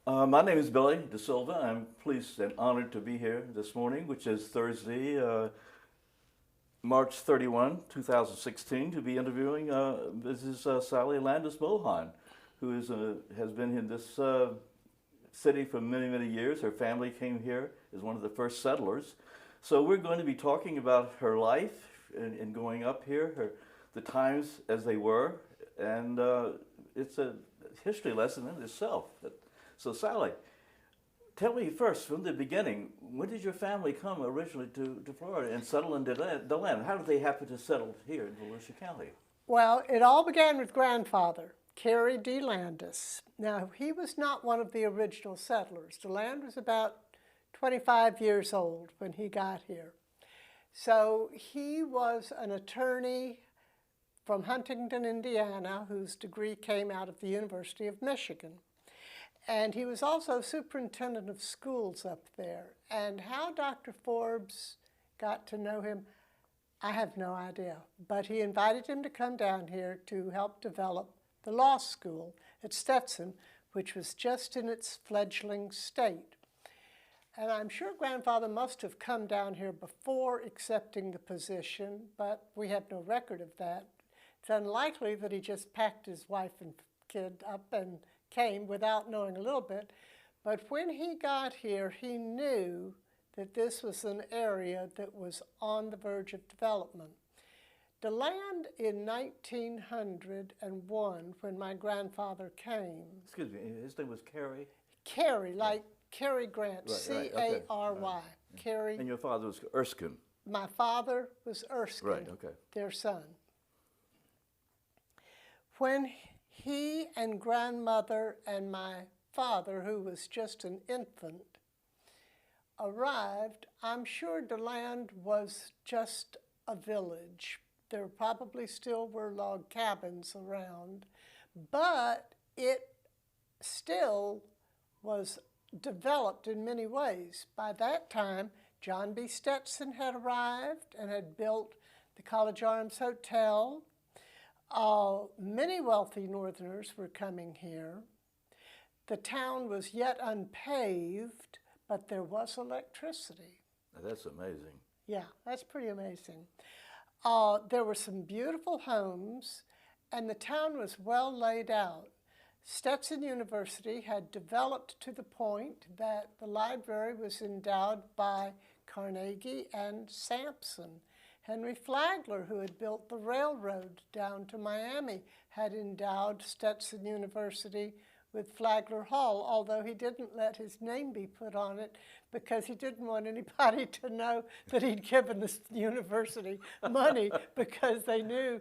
My name is Billy De Silva. I'm pleased and honored to be here this morning, which is Thursday, March 31, 2016, to be interviewing Mrs. Sally Landis Bohon, who has been in this city for many, many years. Her family came here as one of the first settlers. So we're going to be talking about her life in growing up here, the times as they were, and it's a history lesson in itself. So Sally, tell me first, from the beginning, when did your family come originally to Florida and settle in DeLand? How did they happen to settle here in Volusia County? Well, it all began with grandfather, Cary D. Landis. Now, he was not one of the original settlers. DeLand was about 25 years old when he got here. So he was an attorney from Huntington, Indiana, whose degree came out of the University of Michigan. And he was also superintendent of schools up there. And how Dr. Forbes got to know him, I have no idea. But he invited him to come down here to help develop the law school at Stetson, which was just in its fledgling state. And I'm sure grandfather must have come down here before accepting the position, but we have no record of that. It's unlikely that he just packed his wife and kid up and came without knowing a little bit. But when he got here, he knew that this was an area that was on the verge of development. DeLand in 1901, when my grandfather came. Excuse me, his name was Cary? Cary, like Cary Grant, Right, C-A-R-Y. right. Cary. And your father was Erskine? My father was Erskine, Right, okay. their son. When he and grandmother and my father, who was just an infant, arrived, I'm sure DeLand was just a village. There probably still were log cabins around, but it still was developed in many ways. By that time, John B. Stetson had arrived and had built the College Arms Hotel. Many wealthy Northerners were coming here. The town was yet unpaved, but there was electricity. That's amazing. Yeah, that's pretty amazing. There were some beautiful homes, and the town was well laid out. Stetson University had developed to the point that the library was endowed by Carnegie and Sampson. Henry Flagler, who had built the railroad down to Miami, had endowed Stetson University with Flagler Hall, although he didn't let his name be put on it because he didn't want anybody to know that he'd given the university money because he knew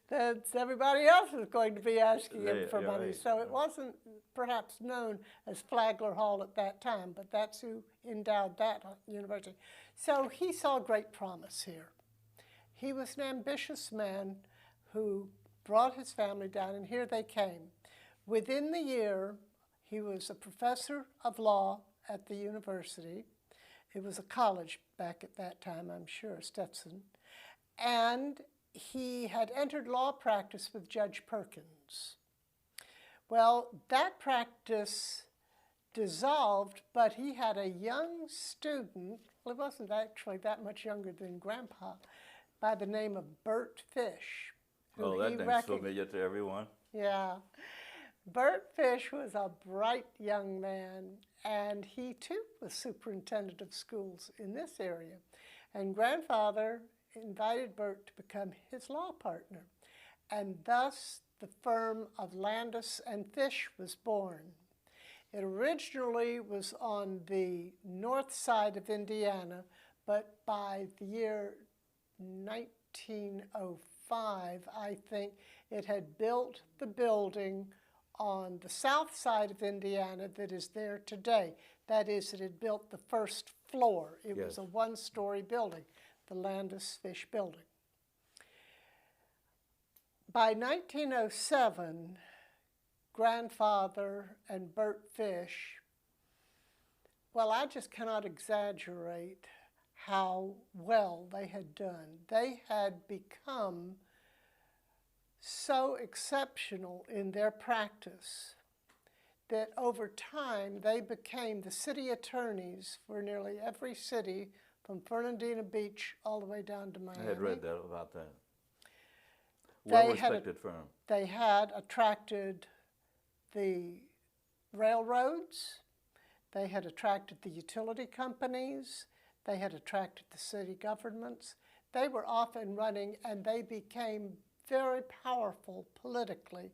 that everybody else was going to be asking him for money. Right. So it wasn't perhaps known as Flagler Hall at that time, but that's who endowed that university. So he saw great promise here. He was an ambitious man who brought his family down, and here they came. Within the year, he was a professor of law at the university. It was a college back at that time, I'm sure, Stetson. And he had entered law practice with Judge Perkins. Well, that practice dissolved, but he had a young student, well, he wasn't actually that much younger than Grandpa, by the name of Bert Fish. Oh, that name's familiar to everyone. Yeah. Bert Fish was a bright young man, and he too was superintendent of schools in this area. And grandfather invited Bert to become his law partner, and thus the firm of Landis and Fish was born. It originally was on the north side of Indiana, but by the year 1905, I think, it had built the building on the south side of Indiana that is there today. That is, it had built the first floor. It was a one-story building, the Landis Fish building. By 1907, grandfather and Bert Fish, well, I just cannot exaggerate how well they had done. They had become so exceptional in their practice that over time they became the city attorneys for nearly every city from Fernandina Beach all the way down to Miami. I had read that about that. They Well-respected firm. They had attracted the railroads, they had attracted the utility companies, they had attracted the city governments. They were off and running, and they became very powerful politically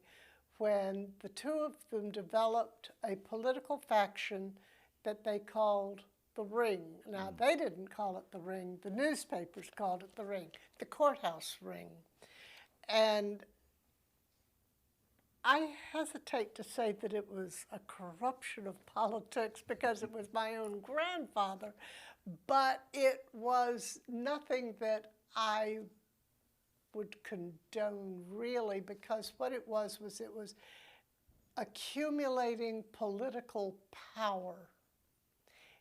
when the two of them developed a political faction that they called the Ring. Now, they didn't call it the Ring. The newspapers called it the Ring, the courthouse ring. And I hesitate to say that it was a corruption of politics because it was my own grandfather, but it was nothing that I would condone really, because what it was accumulating political power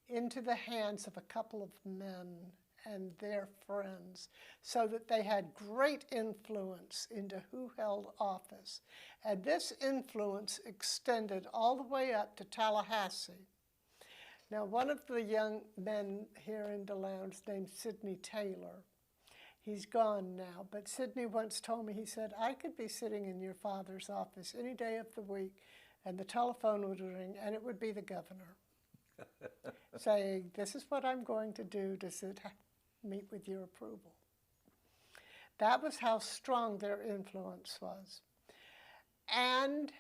into the hands of a couple of men and their friends so that they had great influence into who held office. And this influence extended all the way up to Tallahassee. Now, one of the young men here in DeLand is named Sidney Taylor. He's gone now, but Sidney once told me, he said, I could be sitting in your father's office any day of the week, and the telephone would ring, and it would be the governor saying, this is what I'm going to do. Does it meet with your approval? That was how strong their influence was. And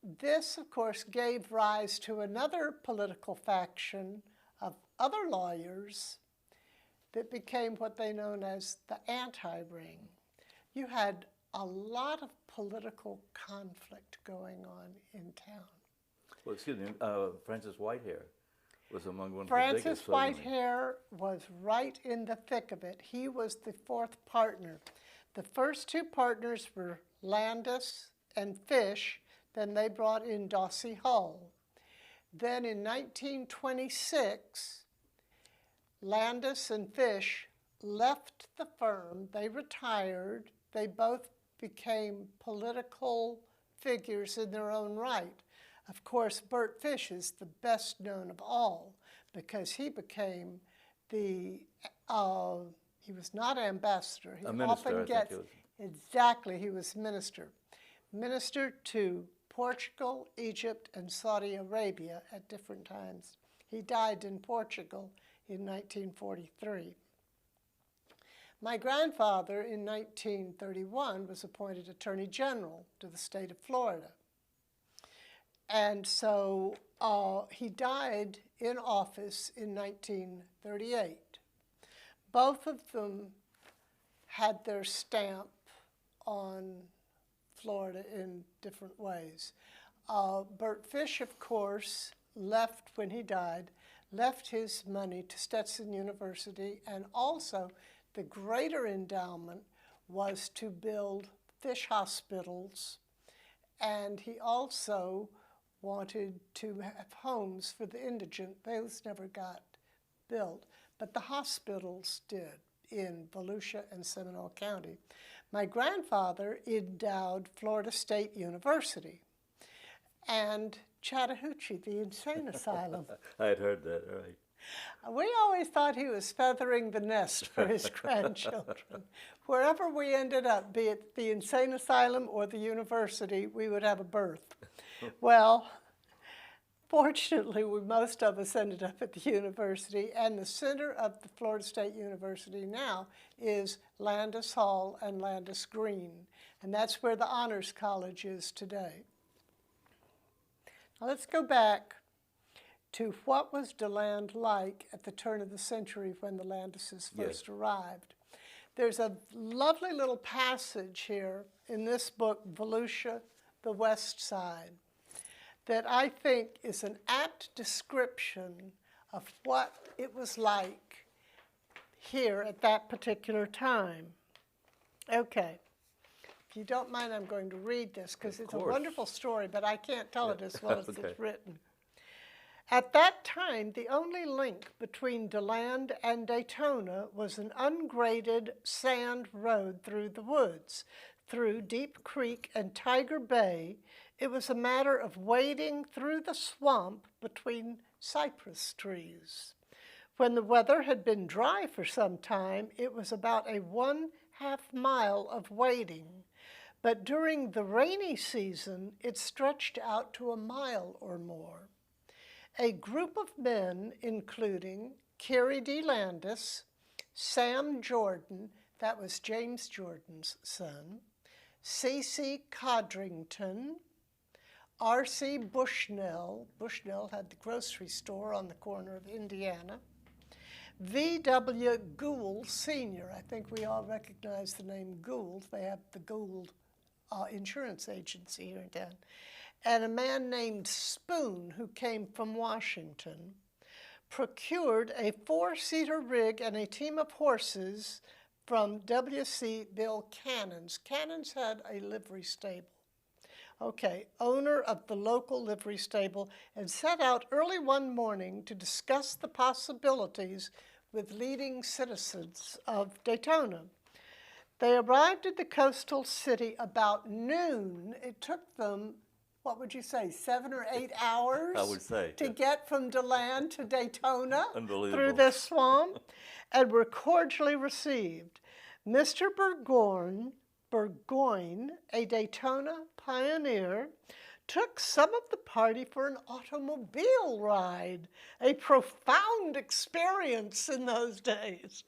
this, of course, gave rise to another political faction of other lawyers that became what they known as the anti-ring. You had a lot of political conflict going on in town. Well, excuse me, Francis Whitehair was among one of the Francis biggest. Whitehair was right in the thick of it. He was the fourth partner. The first two partners were Landis and Fish. Then they brought in Dossie Hull. Then in 1926, Landis and Fish left the firm. They retired. They both became political figures in their own right. Of course, Bert Fish is the best known of all because he became the, he was not ambassador. He a minister, often gets, exactly, he was minister. Minister to Portugal, Egypt, and Saudi Arabia at different times. He died in Portugal in 1943. My grandfather in 1931 was appointed Attorney General to the state of Florida. And so he died in office in 1938. Both of them had their stamp on Florida in different ways. Bert Fish, of course, left when he died, left his money to Stetson University, and also the greater endowment was to build fish hospitals, and he also wanted to have homes for the indigent. Those never got built, but the hospitals did in Volusia and Seminole County. My grandfather endowed Florida State University and Chattahoochee, the insane asylum. I had heard that, right. We always thought he was feathering the nest for his grandchildren. Wherever we ended up, be it the insane asylum or the university, we would have a berth. Well, fortunately, most of us ended up at the university, and the center of the Florida State University now is Landis Hall and Landis Green, and that's where the Honors College is today. Now let's go back to what was DeLand like at the turn of the century when the Landises first arrived. There's a lovely little passage here in this book, Volusia, the West Side, that I think is an apt description of what it was like here at that particular time. Okay, if you don't mind, I'm going to read this because it's a wonderful story, but I can't tell it as well as it's written. At that time, the only link between DeLand and Daytona was an ungraded sand road through the woods, through Deep Creek and Tiger Bay, It was a matter of wading through the swamp between cypress trees. When the weather had been dry for some time, it was about a 1/2 mile of wading, but during the rainy season, it stretched out to a mile or more. A group of men, including Cary D. Landis, Sam Jordan, that was James Jordan's son, C.C. Codrington, R.C. Bushnell. Bushnell had the grocery store on the corner of Indiana. V.W. Gould Sr. I think we all recognize the name Gould. They have the Gould insurance agency here in town. And a man named Spoon, who came from Washington, procured a 4-seater rig and a team of horses from W.C. Bill Cannons. Cannons had a livery stable. Okay, owner of the local livery stable, and set out early one morning to discuss the possibilities with leading citizens of Daytona. They arrived at the coastal city about noon. It took them, what would you say, 7 or 8 hours? I would say. To get from DeLand to Daytona Unbelievable. through this swamp, and were cordially received. Mr. Burgoyne, a Daytona pioneer, took some of the party for an automobile ride, a profound experience in those days.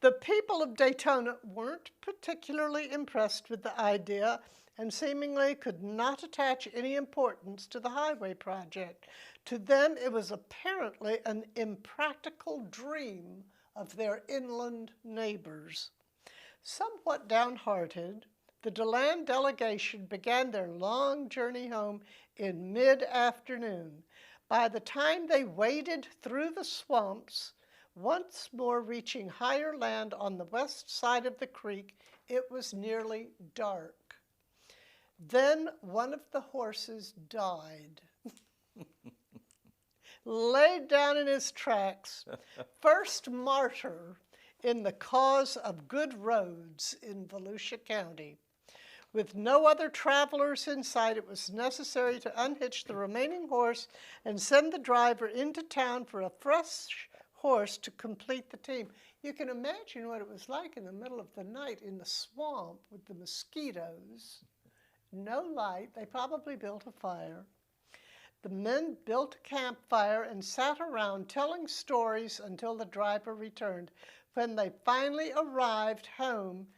The people of Daytona weren't particularly impressed with the idea and seemingly could not attach any importance to the highway project. To them, it was apparently an impractical dream of their inland neighbors. Somewhat downhearted, the DeLand delegation began their long journey home in mid-afternoon. By the time they waded through the swamps, once more reaching higher land on the west side of the creek, it was nearly dark. Then one of the horses died, laid down in his tracks, first martyr in the cause of good roads in Volusia County. With no other travelers in sight, it was necessary to unhitch the remaining horse and send the driver into town for a fresh horse to complete the team. You can imagine what it was like in the middle of the night in the swamp with the mosquitoes, no light. They probably built a fire. The men built a campfire and sat around telling stories until the driver returned. When they finally arrived home,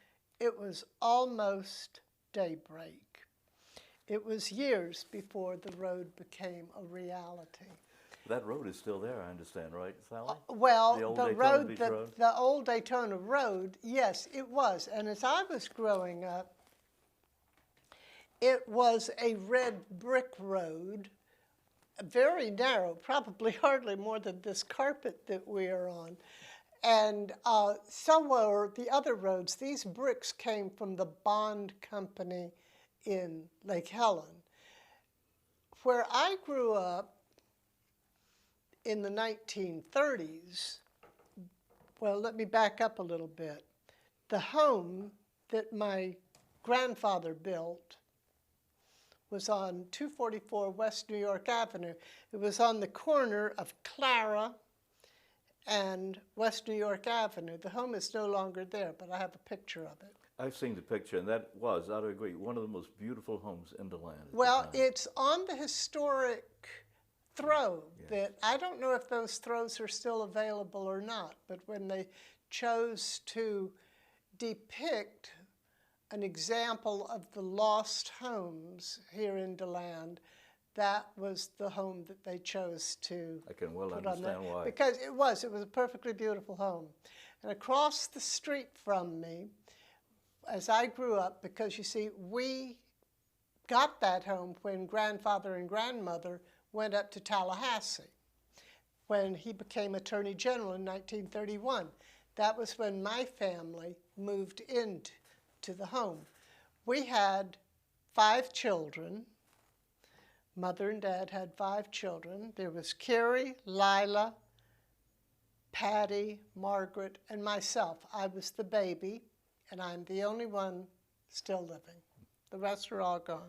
it was almost daybreak. It was years before the road became a reality. That road is still there, I understand, right, Sally? Well, the old the Daytona road, Beach road? the old Daytona Road, yes, it was. And as I was growing up, it was a red brick road, very narrow, probably hardly more than this carpet that we are on. And so were the other roads. These bricks came from the Bond Company in Lake Helen. Where I grew up in the 1930s, well, let me back up a little bit. The home that my grandfather built was on 244 West New York Avenue. It was on the corner of Clara and West New York Avenue. The home is no longer there, but I have a picture of it. I've seen the picture, and that was, I would agree, one of the most beautiful homes in DeLand. Well, it's on the historic throw that I don't know if those throws are still available or not, but when they chose to depict an example of the lost homes here in DeLand, that was the home that they chose to I can well put understand on there. why. Because it was a perfectly beautiful home. And across the street from me, as I grew up, because you see, we got that home when grandfather and grandmother went up to Tallahassee when he became Attorney General in 1931. That was when my family moved into the home. We had 5 children. Mother and Dad had 5 children. There was Carrie, Lila, Patty, Margaret, and myself. I was the baby, and I'm the only one still living. The rest are all gone.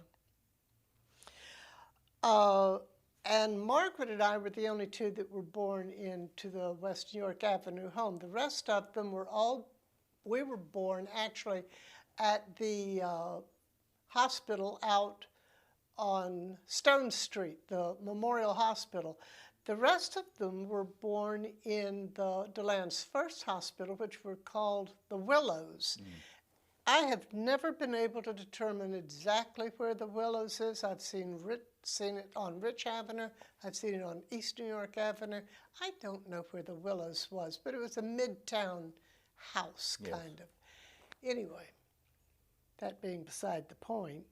Uh, and Margaret and I were the only two that were born into the West New York Avenue home. The rest of them we were born actually at the hospital out on Stone Street, the Memorial Hospital. The rest of them were born in the DeLand's first hospital, which were called the Willows. I have never been able to determine exactly where the Willows is. I've seen it on Rich Avenue. I've seen it on East New York Avenue. I don't know where the Willows was, but it was a midtown house, kind of. Anyway, that being beside the point,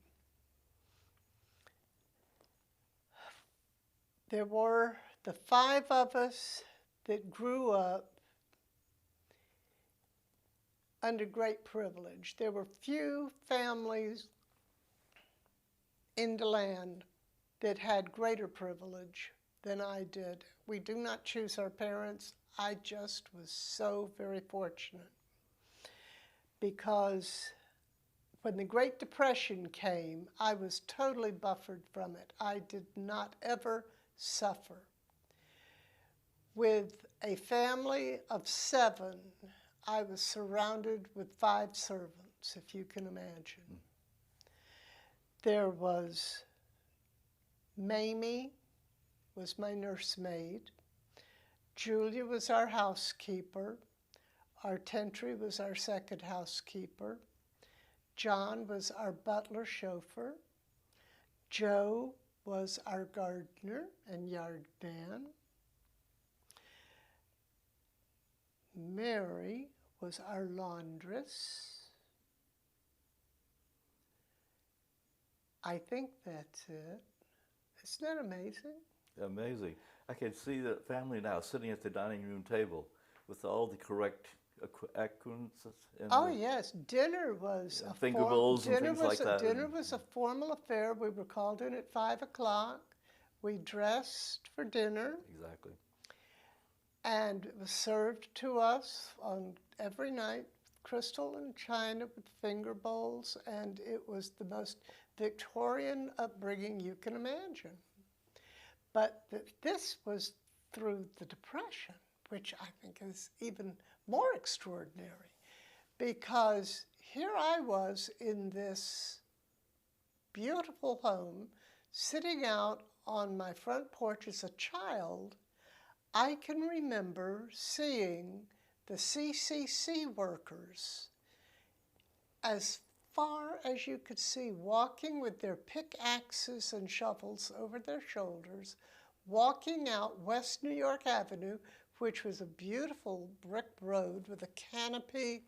there were the 5 of us that grew up under great privilege. There were few families in DeLand that had greater privilege than I did. We do not choose our parents. I just was so very fortunate because when the Great Depression came, I was totally buffered from it. I did not ever suffer. With a family of 7, I was surrounded with 5 servants, if you can imagine. There was Mamie, was my nursemaid. Julia was our housekeeper. Artentry was our second housekeeper. John was our butler chauffeur. Joe was our gardener and yard man. Mary was our laundress. I think that's it. Isn't that amazing? Amazing. I can see the family now sitting at the dining room table with all the correct accents. Oh yes, dinner was a finger bowls and things like that. Dinner was a formal affair. We were called in at 5 o'clock. We dressed for dinner. Exactly. And it was served to us on every night, crystal and china with finger bowls, and it was the most Victorian upbringing you can imagine. But this was through the Depression, which I think is even more extraordinary, because here I was in this beautiful home, sitting out on my front porch as a child. I can remember seeing the CCC workers as far as you could see, walking with their pickaxes and shovels over their shoulders, walking out West New York Avenue, which was a beautiful brick road with a canopy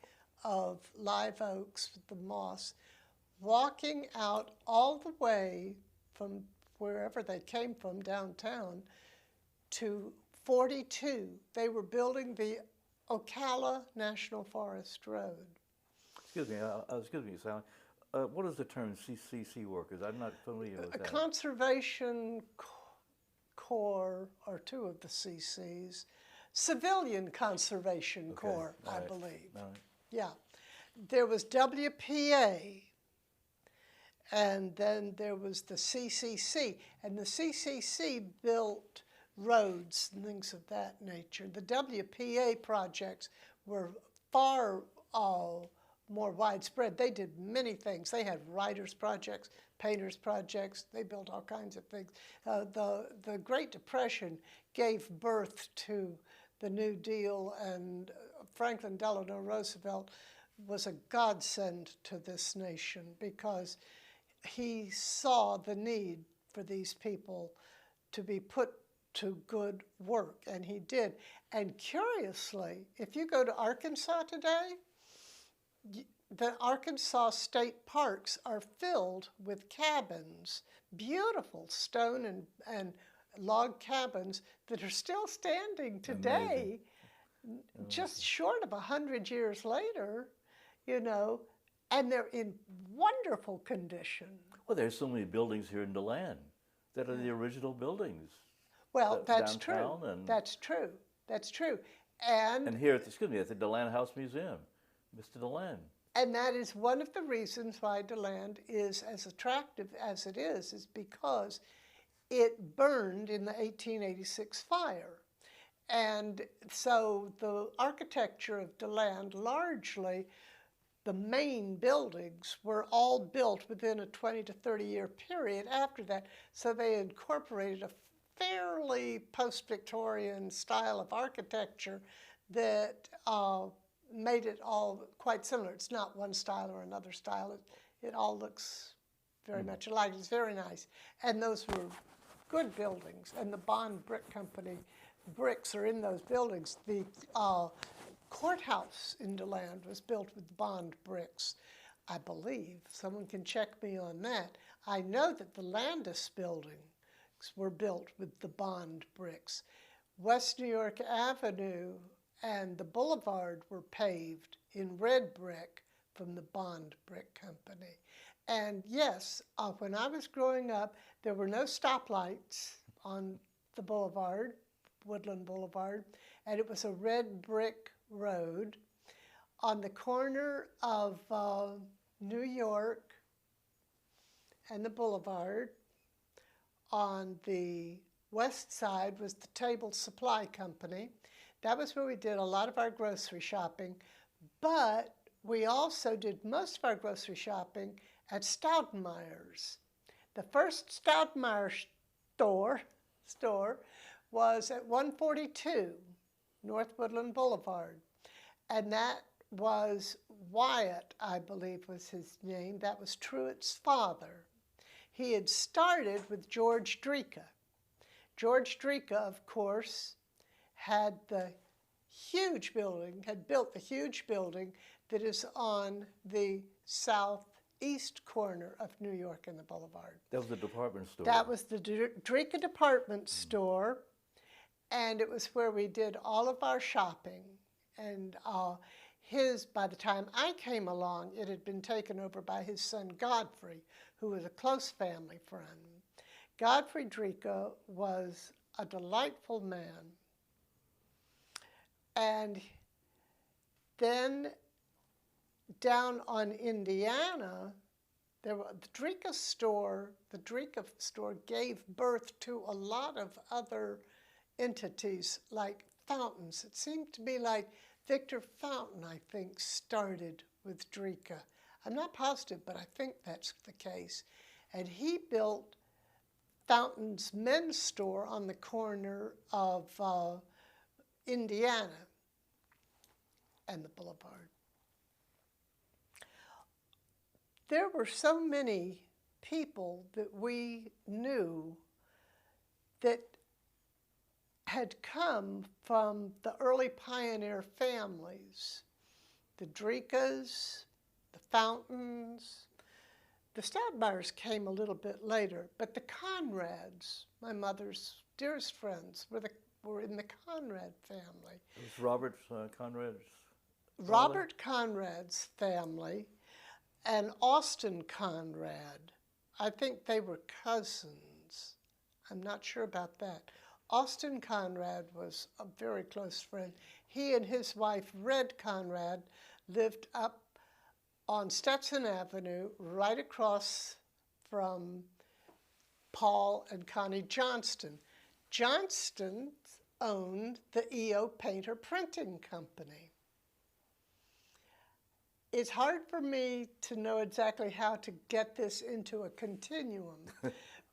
of live oaks with the moss, walking out all the way from wherever they came from downtown to 42. They were building the Ocala National Forest Road. Excuse me, Sally. What is the term CCC workers? I'm not familiar with that. Conservation Corps are 2 of the CCs. Civilian Conservation Corps, I believe. All right. Yeah. There was WPA, and then there was the CCC. And the CCC built roads and things of that nature. The WPA projects were far more widespread. They did many things. They had writers' projects, painters' projects. They built all kinds of things. The Great Depression gave birth to the New Deal, and Franklin Delano Roosevelt was a godsend to this nation because he saw the need for these people to be put to good work, and he did. And curiously, if you go to Arkansas today, the Arkansas state parks are filled with cabins, beautiful stone and log cabins that are still standing today, just short of 100 years later, you know, and they're in wonderful condition. Well, there's so many buildings here in DeLand that are the original buildings. Well, that's true. And that's true. That's true. And here at the DeLand House Museum, Mr. DeLand. And that is one of the reasons why DeLand is as attractive as it is because it burned in the 1886 fire. And so the architecture of DeLand, largely the main buildings, were all built within a 20 to 30 year period after that. So they incorporated a fairly post-Victorian style of architecture that made it all quite similar. It's not one style or another style. It all looks very much alike. It's very nice. And those were good buildings. And the Bond Brick Company bricks are in those buildings. The courthouse in DeLand was built with Bond bricks, I believe. Someone can check me on that. I know that the Landis buildings were built with the Bond bricks. West New York Avenue and the boulevard were paved in red brick from the Bond Brick Company. And yes, when I was growing up, there were no stoplights on the boulevard, Woodland Boulevard, and it was a red brick road on the corner of New York and the boulevard. On the west side was the Table Supply Company. That was where we did a lot of our grocery shopping, but we also did most of our grocery shopping at Staudenmeier's. The first Staudenmeier store was at 142 North Woodland Boulevard, and that was Wyatt, I believe was his name. That was Truett's father. He had started with George Dreka. George Dreka, of course, had the huge building, had built the huge building that is on the southeast corner of New York and the Boulevard. That was the department store. That was the Dreka department store, and it was where we did all of our shopping. And by the time I came along, it had been taken over by his son Godfrey, who was a close family friend. Godfrey Dreka was a delightful man. And then down on Indiana, the Dreka store gave birth to a lot of other entities like fountains. It seemed to be like Victor Fountain, I think, started with Dreka. I'm not positive, but I think that's the case. And he built Fountain's men's store on the corner of Indiana and the Boulevard. There were so many people that we knew that had come from the early pioneer families, the Drekas, the Fountains. The Staudenmeiers came a little bit later, but the Conrads, my mother's dearest friends, were in the Conrad family. It was Robert Conrad's Robert Conrad's family and Austin Conrad. I think they were cousins. I'm not sure about that. Austin Conrad was a very close friend. He and his wife, Red Conrad, lived up on Stetson Avenue, right across from Paul and Connie Johnston. Johnston owned the E.O. Painter Printing Company. It's hard for me to know exactly how to get this into a continuum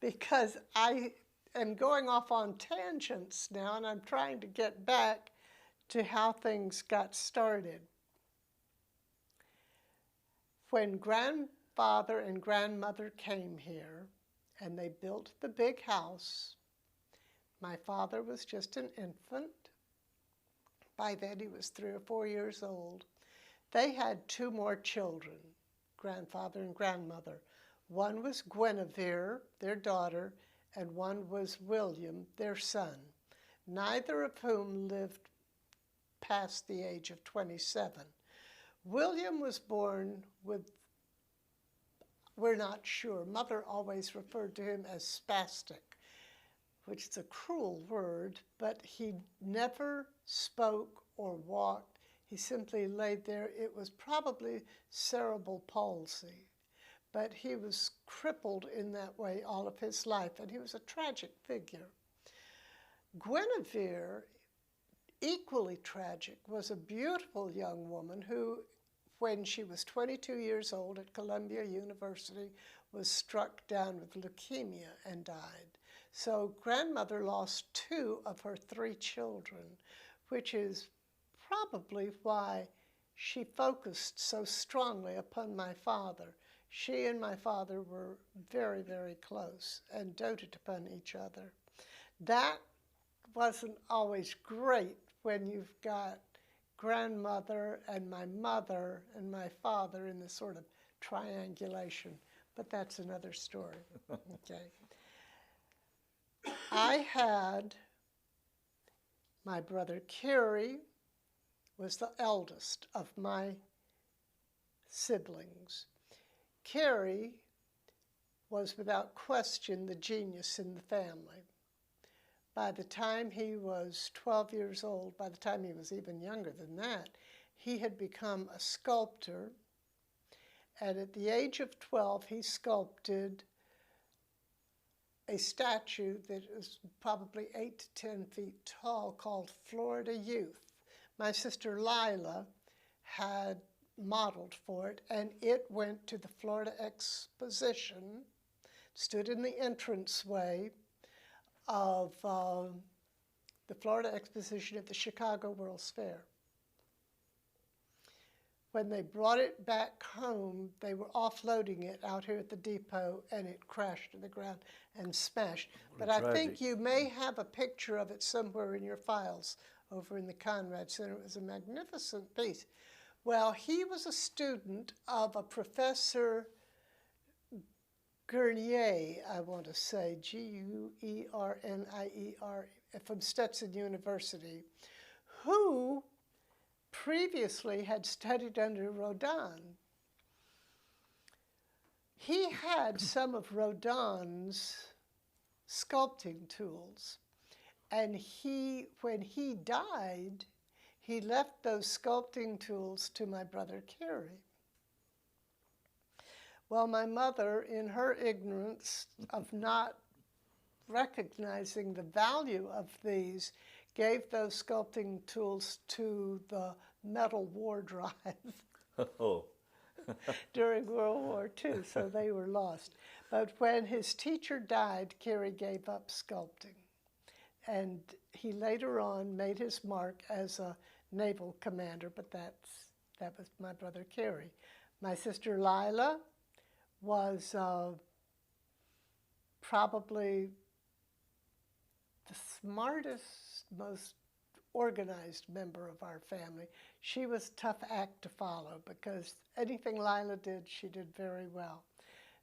because I am going off on tangents now and I'm trying to get back to how things got started. When grandfather and grandmother came here and they built the big house, my father was just an infant. By then he was 3 or 4 years old. They had 2 more children, grandfather and grandmother. One was Guinevere, their daughter, and one was William, their son, neither of whom lived past the age of 27. William was born with, we're not sure, mother always referred to him as spastic, which is a cruel word, but he never spoke or walked. He simply laid there. It was probably cerebral palsy. but he was crippled in that way all of his life, and he was a tragic figure. Guinevere, equally tragic, was a beautiful young woman who, when she was 22 years old at Columbia University, was struck down with leukemia and died. So grandmother lost 2 of her 3 children, which is probably why she focused so strongly upon my father. She and my father were very, very close and doted upon each other. That wasn't always great when you've got grandmother and my mother and my father in this sort of triangulation, but that's another story. Okay. I had my brother Cary was the eldest of my siblings. Cary was without question the genius in the family. By the time he was 12 years old, by the time he was even younger than that, he had become a sculptor. And at the age of 12, he sculpted a statue that is probably 8 to 10 feet tall called Florida Youth. My sister Lila had modeled for it, and it went to the Florida Exposition, stood in the entranceway of the Florida Exposition at the Chicago World's Fair. When they brought it back home, they were offloading it out here at the depot, and it crashed to the ground and smashed. But I think you may have a picture of it somewhere in your files over in the Conrad Center. It was a magnificent piece. Well, he was a student of a Professor Gurnier, I want to say, Guernier, from Stetson University, who previously had studied under Rodin. He had some of Rodin's sculpting tools, and when he died, he left those sculpting tools to my brother Cary. Well, my mother, in her ignorance of not recognizing the value of these, gave those sculpting tools to the metal war drive Oh. during World War II, so they were lost. But when his teacher died, Cary gave up sculpting. And he later on made his mark as a naval commander, but that was my brother Cary. My sister Lila was probably the smartest, most organized member of our family. She was a tough act to follow because anything Lila did, she did very well.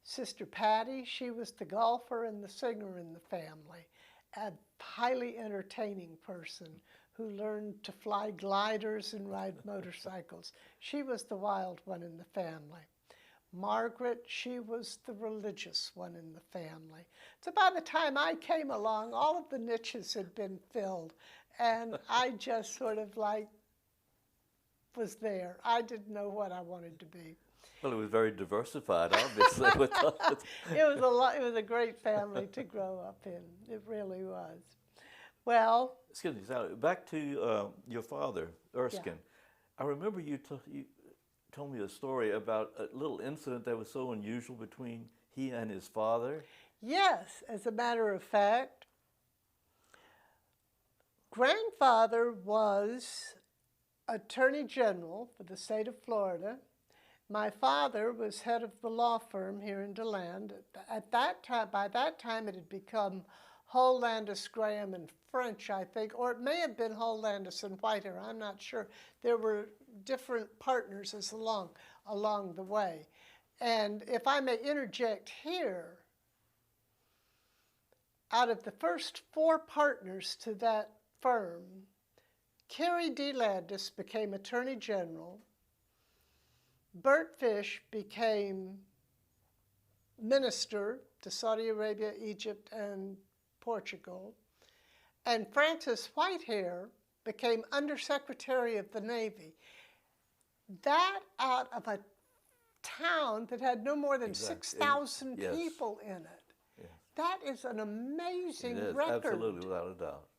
Sister Patty, she was the golfer and the singer in the family, a highly entertaining person who learned to fly gliders and ride motorcycles. She was the wild one in the family. Margaret, she was the religious one in the family. So by the time I came along, all of the niches had been filled, and I just sort of like was there. I didn't know what I wanted to be. Well, it was very diversified, obviously. It was a great family to grow up in. It really was. Well, excuse me, Sally, back to your father, Erskine. Yeah. I remember you told me a story about a little incident that was so unusual between he and his father. Yes, as a matter of fact, grandfather was Attorney General for the state of Florida. My father was head of the law firm here in DeLand. At that time, by that time, it had become Hull, Landis, Graham, and French, I think, or it may have been Hull, Landis, and Whitehair. I'm not sure. There were different partners along the way. And if I may interject here, out of the first 4 partners to that firm, Cary D. Landis became Attorney General. Bert Fish became minister to Saudi Arabia, Egypt, and Portugal. And Francis Whitehair became Undersecretary of the Navy. That out of a town that had no more than Exactly. 6,000 Yes. people in it. Yes. That is an amazing It is, record absolutely, without a doubt.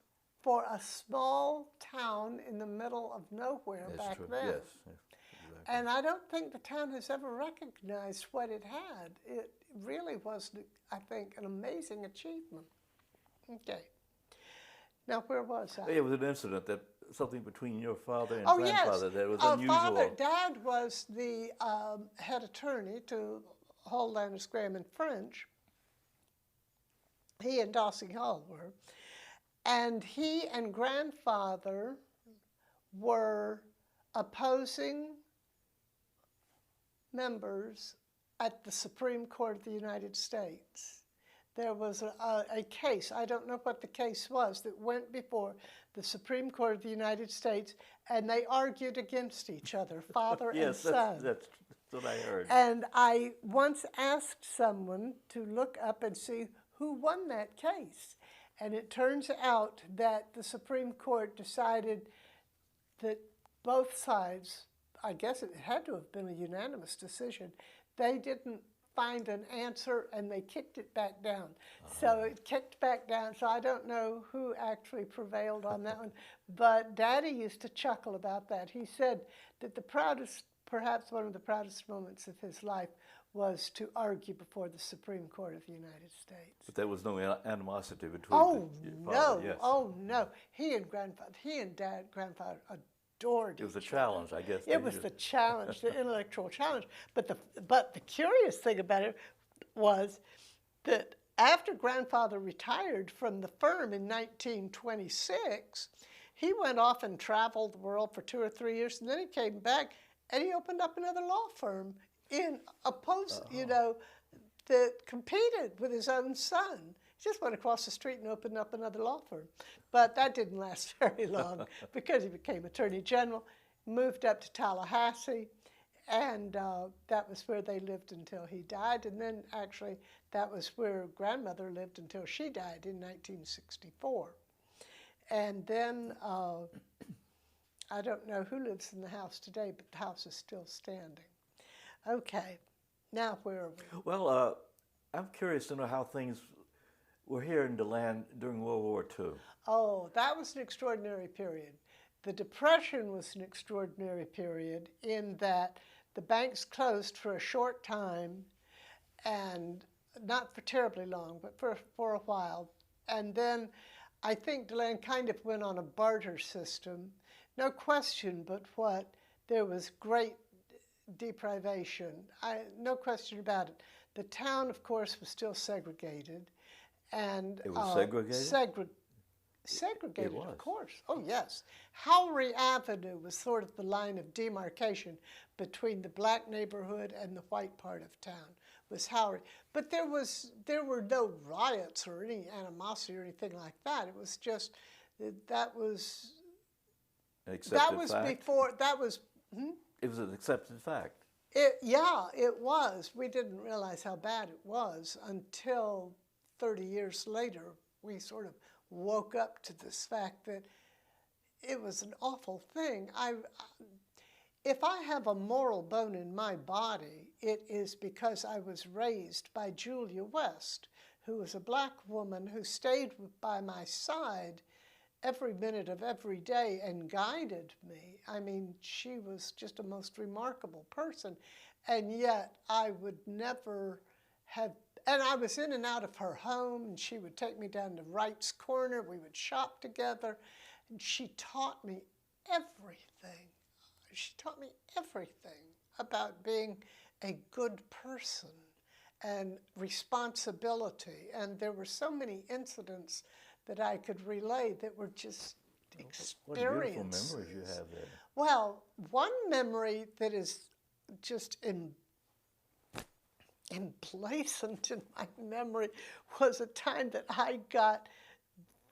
for a small town in the middle of nowhere That's back true. then. Yes, exactly. And I don't think the town has ever recognized what it had. It really was, I think, an amazing achievement. Okay. Now, where was I? It was an incident that something between your father and Oh, grandfather yes. that was unusual. Dad was the head attorney to Hall, Landis, Graham, and French. He and Dossie Hall were. And he and grandfather were opposing members at the Supreme Court of the United States. There was a case, I don't know what the case was, that went before the Supreme Court of the United States, and they argued against each other, father and Yes, son. that's what I heard. And I once asked someone to look up and see who won that case. And it turns out that the Supreme Court decided that both sides, I guess it had to have been a unanimous decision, they didn't find an answer and they kicked it back down. So it kicked back down, so I don't know who actually prevailed on that one. But Daddy used to chuckle about that. He said that the proudest, perhaps one of the proudest moments of his life was to argue before the Supreme Court of the United States. But there was no animosity between Oh, your no. father, yes. Oh, no. He and grandfather adored It was a each challenge, I guess. It was the challenge, the intellectual challenge. But the curious thing about it was that after grandfather retired from the firm in 1926, he went off and traveled the world for 2 or 3 years, and then he came back and he opened up another law firm in a post, that competed with his own son. He just went across the street and opened up another law firm. But that didn't last very long because he became Attorney General, moved up to Tallahassee, and that was where they lived until he died. And then actually that was where grandmother lived until she died in 1964. And then I don't know who lives in the house today, but the house is still standing. Okay, now where are we? Well, I'm curious to know how things were here in DeLand during World War II. Oh, that was an extraordinary period. The Depression was an extraordinary period in that the banks closed for a short time, and not for terribly long, but for a while. And then I think DeLand kind of went on a barter system. No question but what, there was great deprivation. No question about it. The town, of course, was still segregated. And It was segregated? Segregated, It was. of course. Oh, yes. Howry Avenue was sort of the line of demarcation between the black neighborhood and the white part of town, was Howry. But there were no riots or any animosity or anything like that. It was just, that was Fact? before, It was an accepted fact. Yeah, it was. We didn't realize how bad it was until 30 years later. We sort of woke up to this fact that it was an awful thing. If I have a moral bone in my body, it is because I was raised by Julia West, who was a black woman who stayed by my side every minute of every day and guided me. I mean, she was just a most remarkable person. And yet I would never have, and I was in and out of her home, and she would take me down to Wright's Corner. We would shop together, and she taught me everything. She taught me everything about being a good person and responsibility. And there were so many incidents that I could relay that were just experiences. What beautiful memories you have there. Well, one memory that is just emblazoned in my memory was a time that I got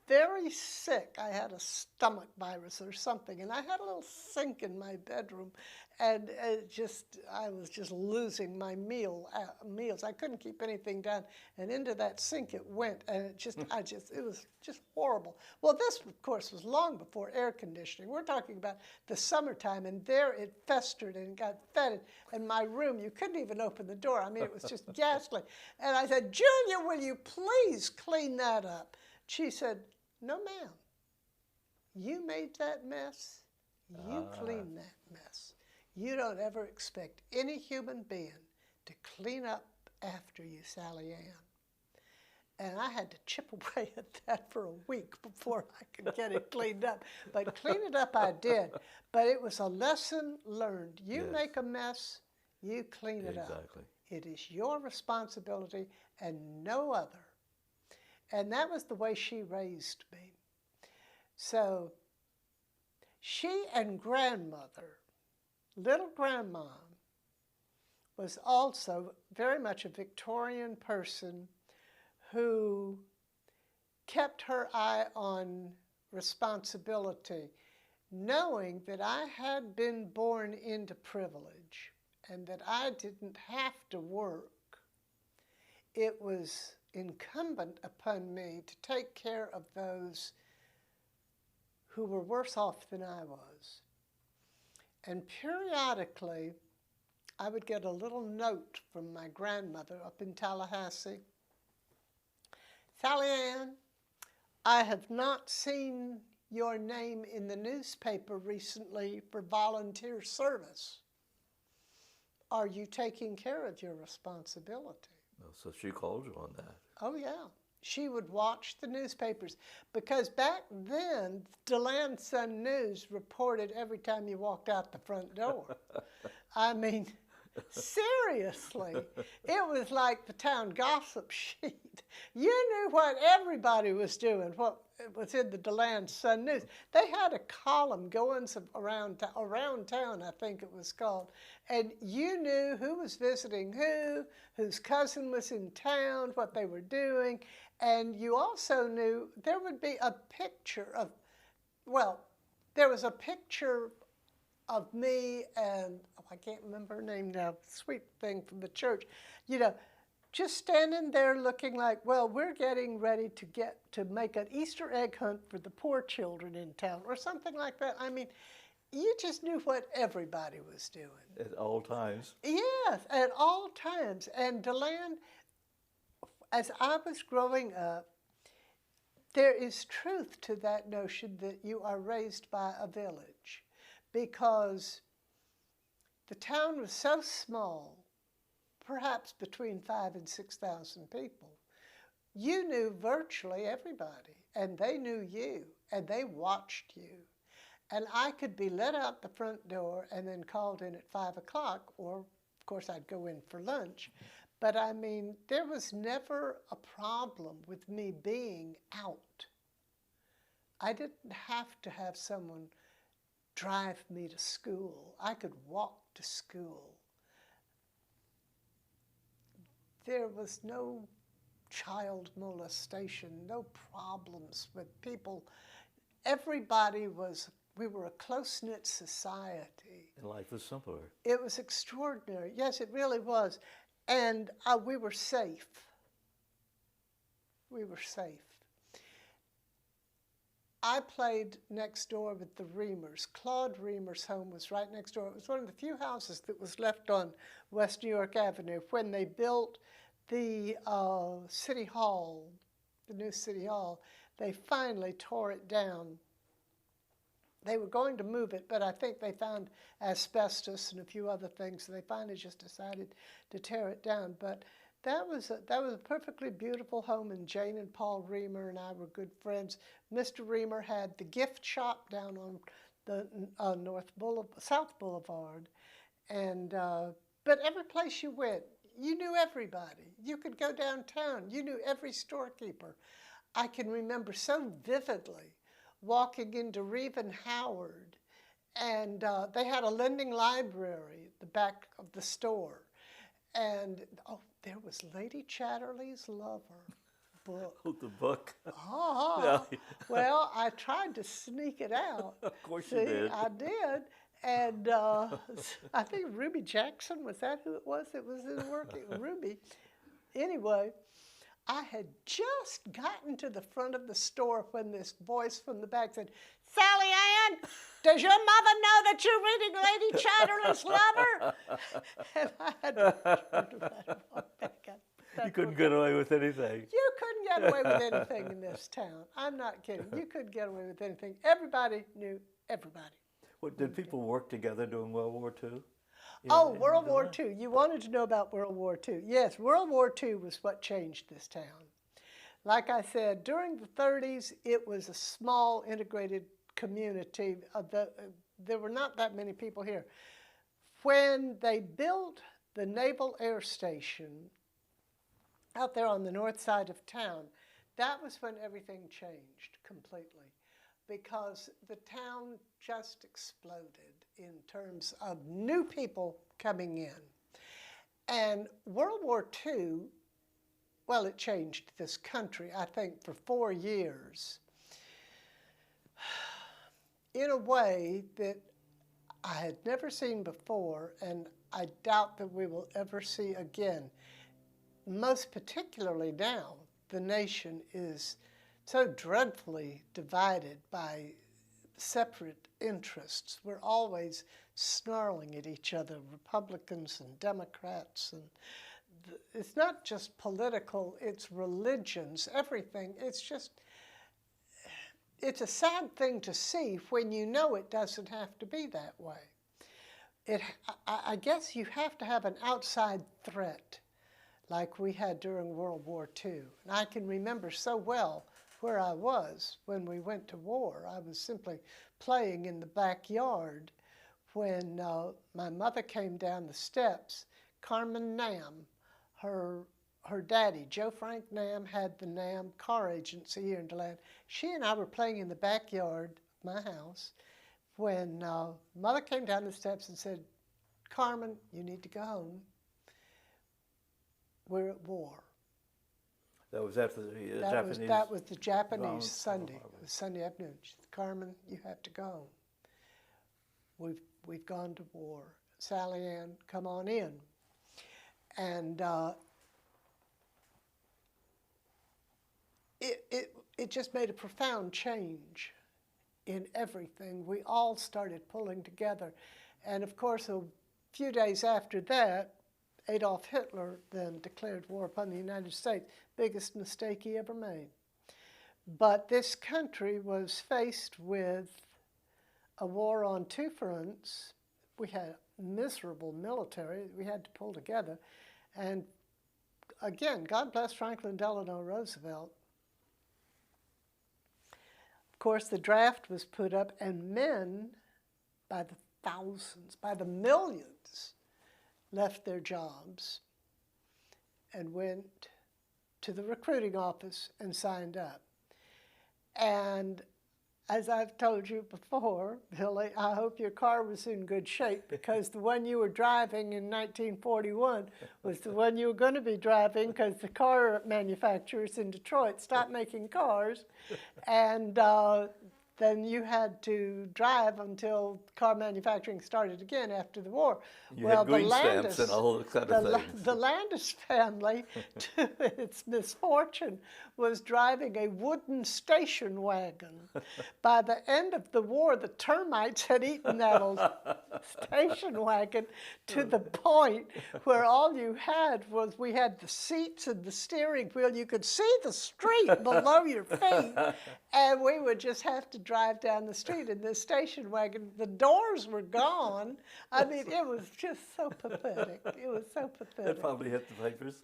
very sick. I had a stomach virus or something, and I had a little sink in my bedroom, and I was just losing my meals. I couldn't keep anything down, and into that sink it went, and it was just horrible. Well, this, of course, was long before air conditioning. We're talking about the summertime, and there it festered and got fetid. And my room, you couldn't even open the door. I mean, it was just ghastly. And I said, Julia, will you please clean that up? She said, no, ma'am. You made that mess. You cleaned that mess. You don't ever expect any human being to clean up after you, Sally Ann. And I had to chip away at that for a week before I could get it cleaned up. But clean it up I did. But it was a lesson learned. You Yes. make a mess, you clean it up. Exactly. It is your responsibility and no other. And that was the way she raised me. So she and grandmother, little grandma, was also very much a Victorian person who kept her eye on responsibility, knowing that I had been born into privilege and that I didn't have to work. It was incumbent upon me to take care of those who were worse off than I was. And periodically, I would get a little note from my grandmother up in Tallahassee. Sally Ann, I have not seen your name in the newspaper recently for volunteer service. Are you taking care of your responsibility? Oh, so she called you on that. Oh, yeah. She would watch the newspapers because back then, DeLand Sun News reported every time you walked out the front door. I mean, seriously, it was like the town gossip sheet. You knew what everybody was doing, what was in the DeLand Sun News. They had a column going around town, I think it was called, and you knew who was visiting who, whose cousin was in town, what they were doing, and you also knew there would be a picture of, well, there was a picture of me and, oh, I can't remember her name now, sweet thing from the church, you know, just standing there looking like, well, we're getting ready to make an Easter egg hunt for the poor children in town or something like that. I mean, you just knew what everybody was doing. At all times. Yes, at all times. And DeLand, as I was growing up, there is truth to that notion that you are raised by a village, because the town was so small, perhaps between 5,000 and 6,000 people. You knew virtually everybody, and they knew you, and they watched you. And I could be let out the front door and then called in at 5 o'clock, or of course I'd go in for lunch. But I mean, there was never a problem with me being out. I didn't have to have someone drive me to school. I could walk to school. There was no child molestation, no problems with people. Everybody was, we were a close-knit society. And life was simpler. It was extraordinary. Yes, it really was. And we were safe. We were safe. I played next door with the Reamers. Claude Reamer's home was right next door. It was one of the few houses that was left on West New York Avenue. When they built the City Hall, the new City Hall, they finally tore it down. They were going to move it, but I think they found asbestos and a few other things, so they finally just decided to tear it down. But that was a perfectly beautiful home, and Jane and Paul Reamer and I were good friends. Mr. Reamer had the gift shop down on the South Boulevard, and but every place you went, you knew everybody. You could go downtown, you knew every storekeeper. I can remember so vividly walking into Reeve and Howard, and they had a lending library at the back of the store. And, oh, there was Lady Chatterley's Lover. book. Oh, the book. Oh, Yeah. well, I tried to sneak it out. Of course See, you did. I did. And I think Ruby Jackson, was that who it was that was in working? Ruby. Anyway, I had just gotten to the front of the store when this voice from the back said, "Sally Ann, does your mother know that you're reading Lady Chatterley's Lover?" And I had to turn around and walk back out. You couldn't get away with anything. You couldn't get away with anything in this town. I'm not kidding. You couldn't get away with anything. Everybody knew everybody. What, did people work together during World War II? Oh, World War II. You wanted to know about World War II. Yes, World War II was what changed this town. Like I said, during the 30s, it was a small integrated community. There were not that many people here. When they built the Naval Air Station out there on the north side of town, that was when everything changed completely, because the town just exploded in terms of new people coming in. And World War II, well, it changed this country, I think, for 4 years in a way that I had never seen before, and I doubt that we will ever see again. Most particularly now, the nation is so dreadfully divided by separate interests. We're always snarling at each other, Republicans and Democrats, and it's not just political, it's religions, everything. It's a sad thing to see when you know it doesn't have to be that way. I guess you have to have an outside threat like we had during World War II. And I can remember so well where I was when we went to war. I was simply playing in the backyard when my mother came down the steps. Carmen Nam, her daddy, Joe Frank Nam, had the Nam car agency here in DeLand. She and I were playing in the backyard of my house when Mother came down the steps and said, "Carmen, you need to go home. We're at war." That was after the Japanese. That was the Japanese bombs. Sunday. It was Sunday afternoon. She said, "Carmen, you have to go home. We've gone to war. Sally Ann, come on in." And it just made a profound change in everything. We all started pulling together. And of course, a few days after that, Adolf Hitler then declared war upon the United States. Biggest mistake he ever made. But this country was faced with a war on two fronts. We had a miserable military we had to pull together. And again, God bless Franklin Delano Roosevelt. Of course, the draft was put up, and men, by the thousands, by the millions, left their jobs and went to the recruiting office and signed up. And as I've told you before, Billy, I hope your car was in good shape, because the one you were driving in 1941 was the one you were going to be driving, because the car manufacturers in Detroit stopped making cars, and then you had to drive until car manufacturing started again after the war. You had green stamps and all those kind of things. The Landis family, to its misfortune, was driving a wooden station wagon. By the end of the war, the termites had eaten that old station wagon to the point where all you had was, we had the seats and the steering wheel. You could see the street below your feet, and we would just have to drive down the street in this station wagon. The doors were gone. I mean, it was just so pathetic. It was so pathetic. That probably hit the papers,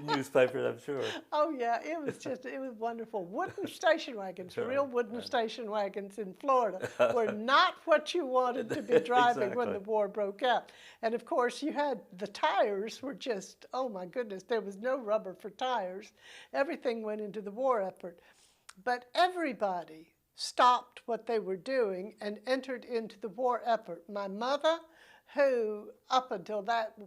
newspapers, I'm sure. Oh yeah, it was wonderful. Wooden station wagons, real wooden station wagons in Florida were not what you wanted to be driving when the war broke out. And of course, you had the tires were just, oh my goodness, there was no rubber for tires. Everything went into the war effort. But everybody stopped what they were doing and entered into the war effort. My mother, who up until that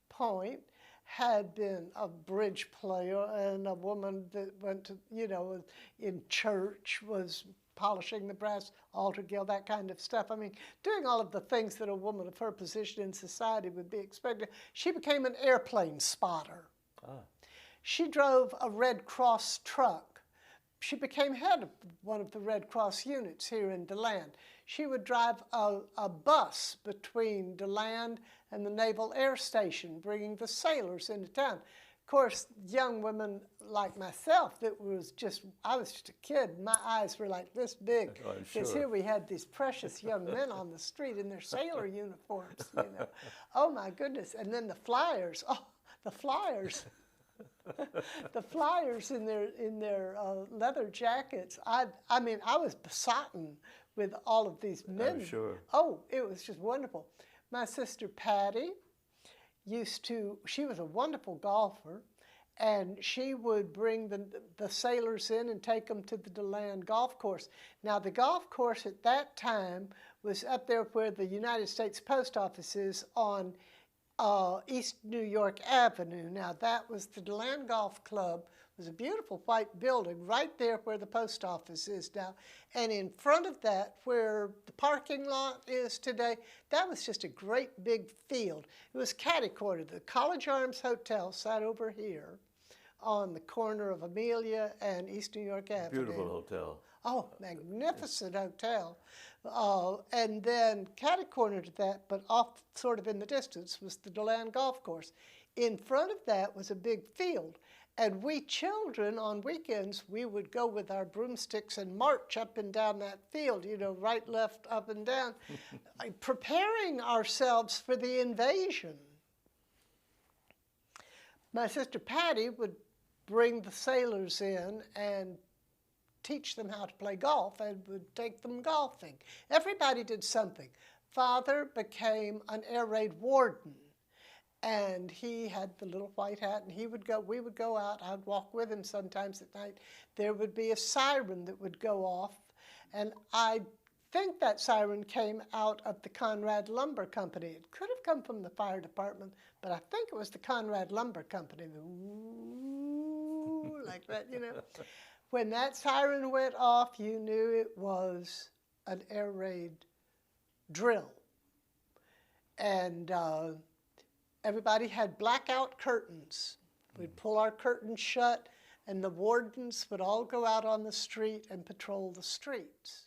point had been a bridge player and a woman that went to, you know, in church, was polishing the brass altar guild, that kind of stuff. I mean, doing all of the things that a woman of her position in society would be expected. She became an airplane spotter. She drove a Red Cross truck. She became head of one of the Red Cross units here in DeLand. She would drive a bus between DeLand and the Naval Air Station, bringing the sailors into town. Of course, young women like myself, I was just a kid. My eyes were like this big. Because here we had these precious young men on the street in their sailor uniforms, you know. Oh my goodness. And then the flyers, the flyers. The flyers in their leather jackets. I mean, I was besotted with all of these men. I'm sure. Oh, it was just wonderful. My sister Patty she was a wonderful golfer, and she would bring the sailors in and take them to the DeLand golf course. Now, the golf course at that time was up there where the United States Post Office is on East New York Avenue. Now, that was the DeLand Golf Club. It was a beautiful white building right there where the post office is now. And in front of that, where the parking lot is today, that was just a great big field. It was catty-cornered. The College Arms Hotel sat over here on the corner of Amelia and East New York Avenue. Beautiful hotel. Oh, magnificent hotel. And then catty-corner to that, but off sort of in the distance, was the DeLand Golf Course. In front of that was a big field. And we children, on weekends, we would go with our broomsticks and march up and down that field, you know, right, left, up and down, preparing ourselves for the invasion. My sister Patty would bring the sailors in and teach them how to play golf and would take them golfing. Everybody did something. Father became an air raid warden, and he had the little white hat, and we would go out. I'd walk with him sometimes at night. There would be a siren that would go off, and I think that siren came out of the Conrad Lumber Company. It could have come from the fire department, but I think it was the Conrad Lumber Company. The woo, like that, you know. When that siren went off, you knew it was an air raid drill. And everybody had blackout curtains. We'd pull our curtains shut, and the wardens would all go out on the street and patrol the streets,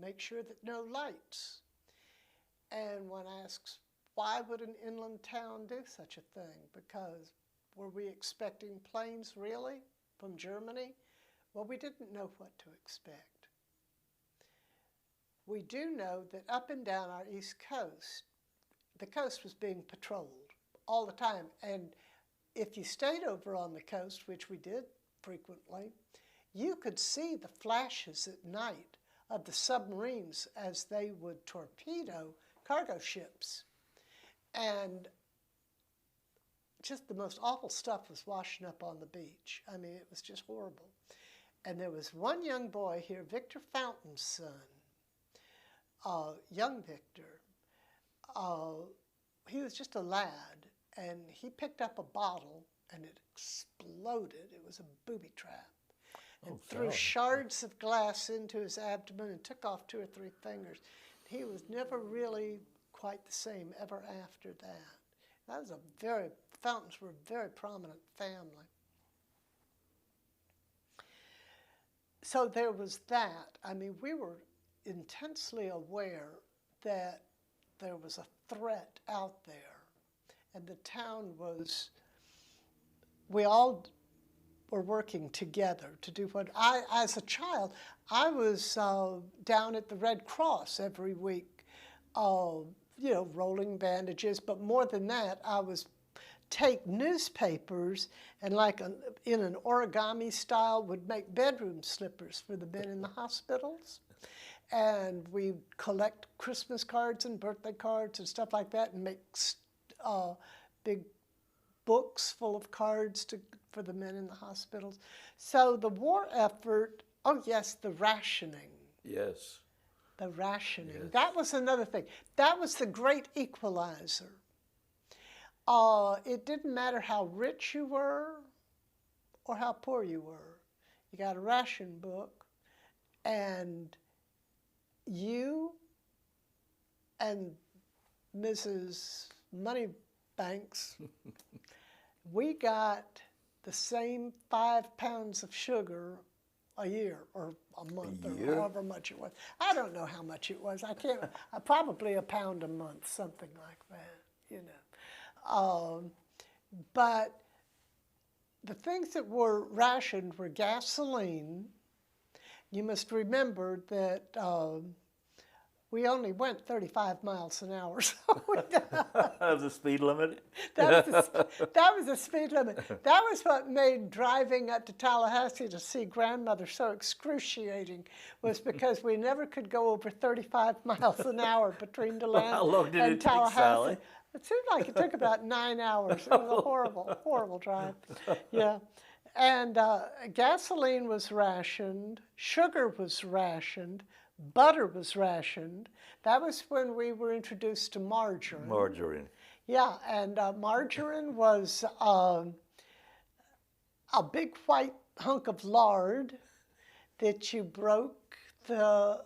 make sure that no lights. And one asks, why would an inland town do such a thing? Because were we expecting planes, really, from Germany? Well, we didn't know what to expect. We do know that up and down our East Coast, the coast was being patrolled all the time. And if you stayed over on the coast, which we did frequently, you could see the flashes at night of the submarines as they would torpedo cargo ships. And just the most awful stuff was washing up on the beach. I mean, it was just horrible. And there was one young boy here, Victor Fountain's son, young Victor. He was just a lad, and he picked up a bottle, and it exploded. It was a booby trap. And threw shards of glass into his abdomen and took off 2 or 3 fingers. He was never really quite the same ever after that. Fountains were a very prominent family. So there was that. I mean, we were intensely aware that there was a threat out there. And the town we all were working together to do what as a child, I was down at the Red Cross every week, you know, rolling bandages. But more than that, I was take newspapers and in an origami style would make bedroom slippers for the men in the hospitals. And we'd collect Christmas cards and birthday cards and stuff like that and make big books full of cards for the men in the hospitals. So the war effort, oh yes, the rationing. Yes. The rationing. Yes. That was another thing. That was the great equalizer. It didn't matter how rich you were or how poor you were. You got a ration book, and you and Mrs. Moneybanks, we got the same 5 pounds of sugar a year or a month or however much it was. I don't know how much it was. I can't. Probably a pound a month, something like that. You know, but the things that were rationed were gasoline. You must remember that we only went 35 miles an hour. So That was the speed limit? that was the speed limit. That was what made driving up to Tallahassee to see grandmother so excruciating, was because we never could go over 35 miles an hour between DeLand How long did and it take, Tallahassee. Sally? It seemed like it took about 9 hours. It was a horrible, horrible drive. Yeah. And gasoline was rationed, sugar was rationed, butter was rationed. That was when we were introduced to margarine. Margarine. Yeah, and margarine was a big white hunk of lard that you broke the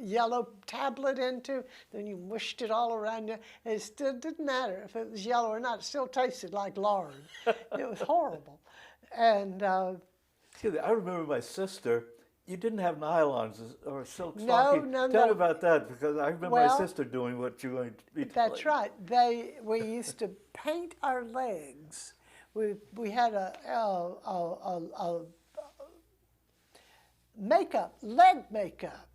yellow tablet into, then you mushed it all around you. It still didn't matter if it was yellow or not. It still tasted like lard. It was horrible. And See, I remember my sister, you didn't have nylons or silk No, stockings. no, Tell me no. about that, because I remember my Well, sister doing what you're going to be that's telling. right. We used to paint our legs. We had a leg makeup.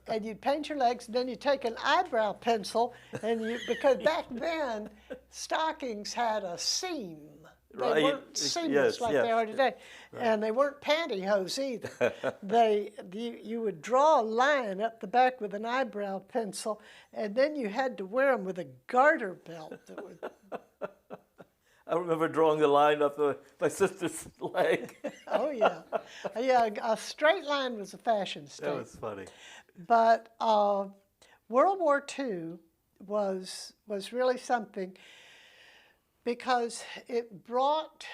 And you'd paint your legs, and then you take an eyebrow pencil, and because back then stockings had a seam. They Right. weren't seamless like they are today, and they weren't pantyhose either. You would draw a line up the back with an eyebrow pencil, and then you had to wear them with a garter belt that would. I remember drawing the line up my sister's leg. Oh yeah, yeah. A straight line was a fashion That statement. was funny. But World War II was really something, because it brought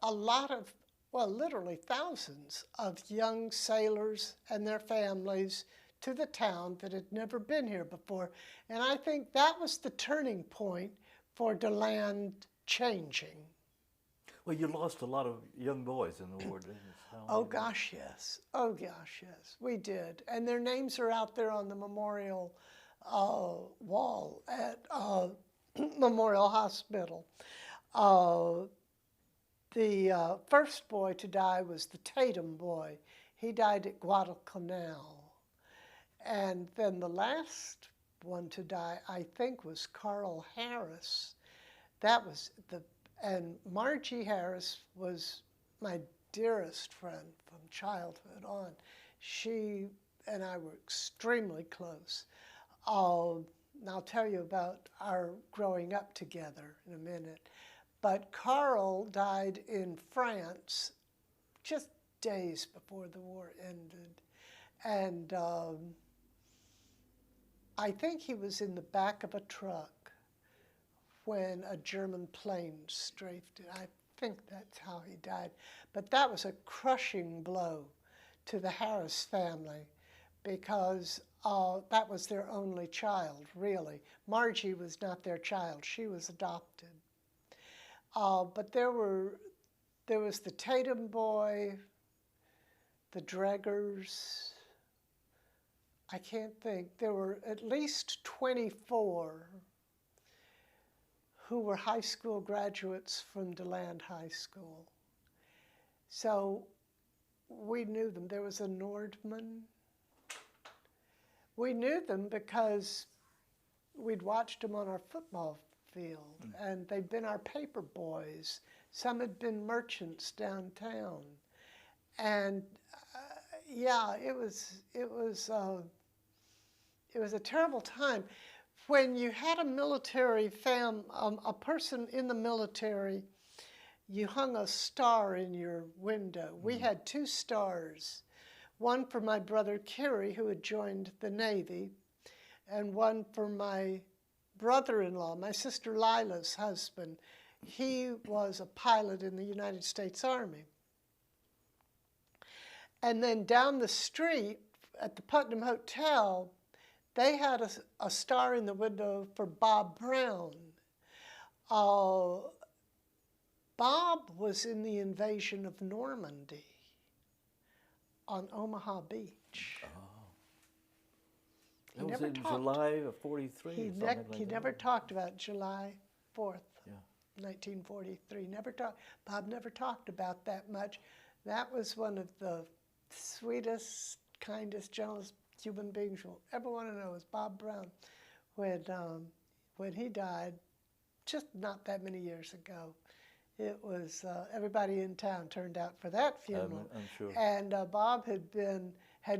a lot of, well, literally thousands of young sailors and their families to the town that had never been here before. And I think that was the turning point for DeLand changing. Well, you lost a lot of young boys in the war, didn't you? Oh gosh, yes. Oh gosh, yes. We did. And their names are out there on the memorial wall at Memorial Hospital. The first boy to die was the Tatum boy. He died at Guadalcanal. And then the last one to die, I think, was Carl Harris. That was and Margie Harris was my dearest friend from childhood on. She and I were extremely close. And I'll tell you about our growing up together in a minute. But Carl died in France just days before the war ended. And I think he was in the back of a truck when a German plane strafed it. I think that's how he died. But that was a crushing blow to the Harris family, because that was their only child, really. Margie was not their child. She was adopted. But there was the Tatum boy, the Dreggers. I can't think. There were at least 24 who were high school graduates from DeLand High School. So we knew them. There was a Nordman. We knew them because we'd watched them on our football field, and they'd been our paper boys. Some had been merchants downtown. And yeah, it was a terrible time. When you had a military a person in the military, you hung a star in your window. We had 2 stars, one for my brother Cary, who had joined the Navy, and one for my brother-in-law, my sister Lila's husband, he was a pilot in the United States Army. And then down the street at the Putnam Hotel, they had a star in the window for Bob Brown. Bob was in the invasion of Normandy on Omaha Beach. That was in July of 43. He never talked about July 4th, 1943. Bob never talked about that much. That was one of the sweetest, kindest, gentlest human beings you'll ever want to know was Bob Brown. When he died, just not that many years ago, it was everybody in town turned out for that funeral. I'm sure. And Bob had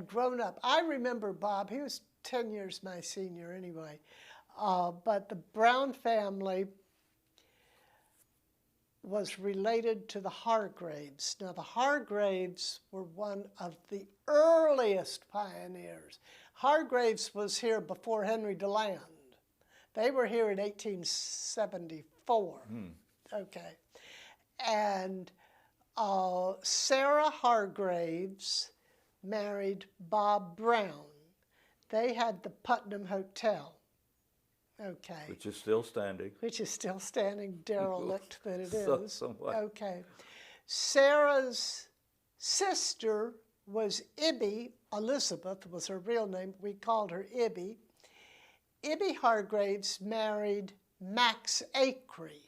grown up. I remember Bob. He was 10 years my senior anyway. But the Brown family was related to the Hargraves. Now, the Hargraves were one of the earliest pioneers. Hargraves was here before Henry DeLand. They were here in 1874. Okay. And Sarah Hargraves married Bob Brown. They had the Putnam Hotel. Okay. Which is still standing. Which is still standing, derelict that it is. Somewhat. Okay. Sarah's sister was Ibby. Elizabeth was her real name. We called her Ibby. Ibby Hargraves married Max Acree.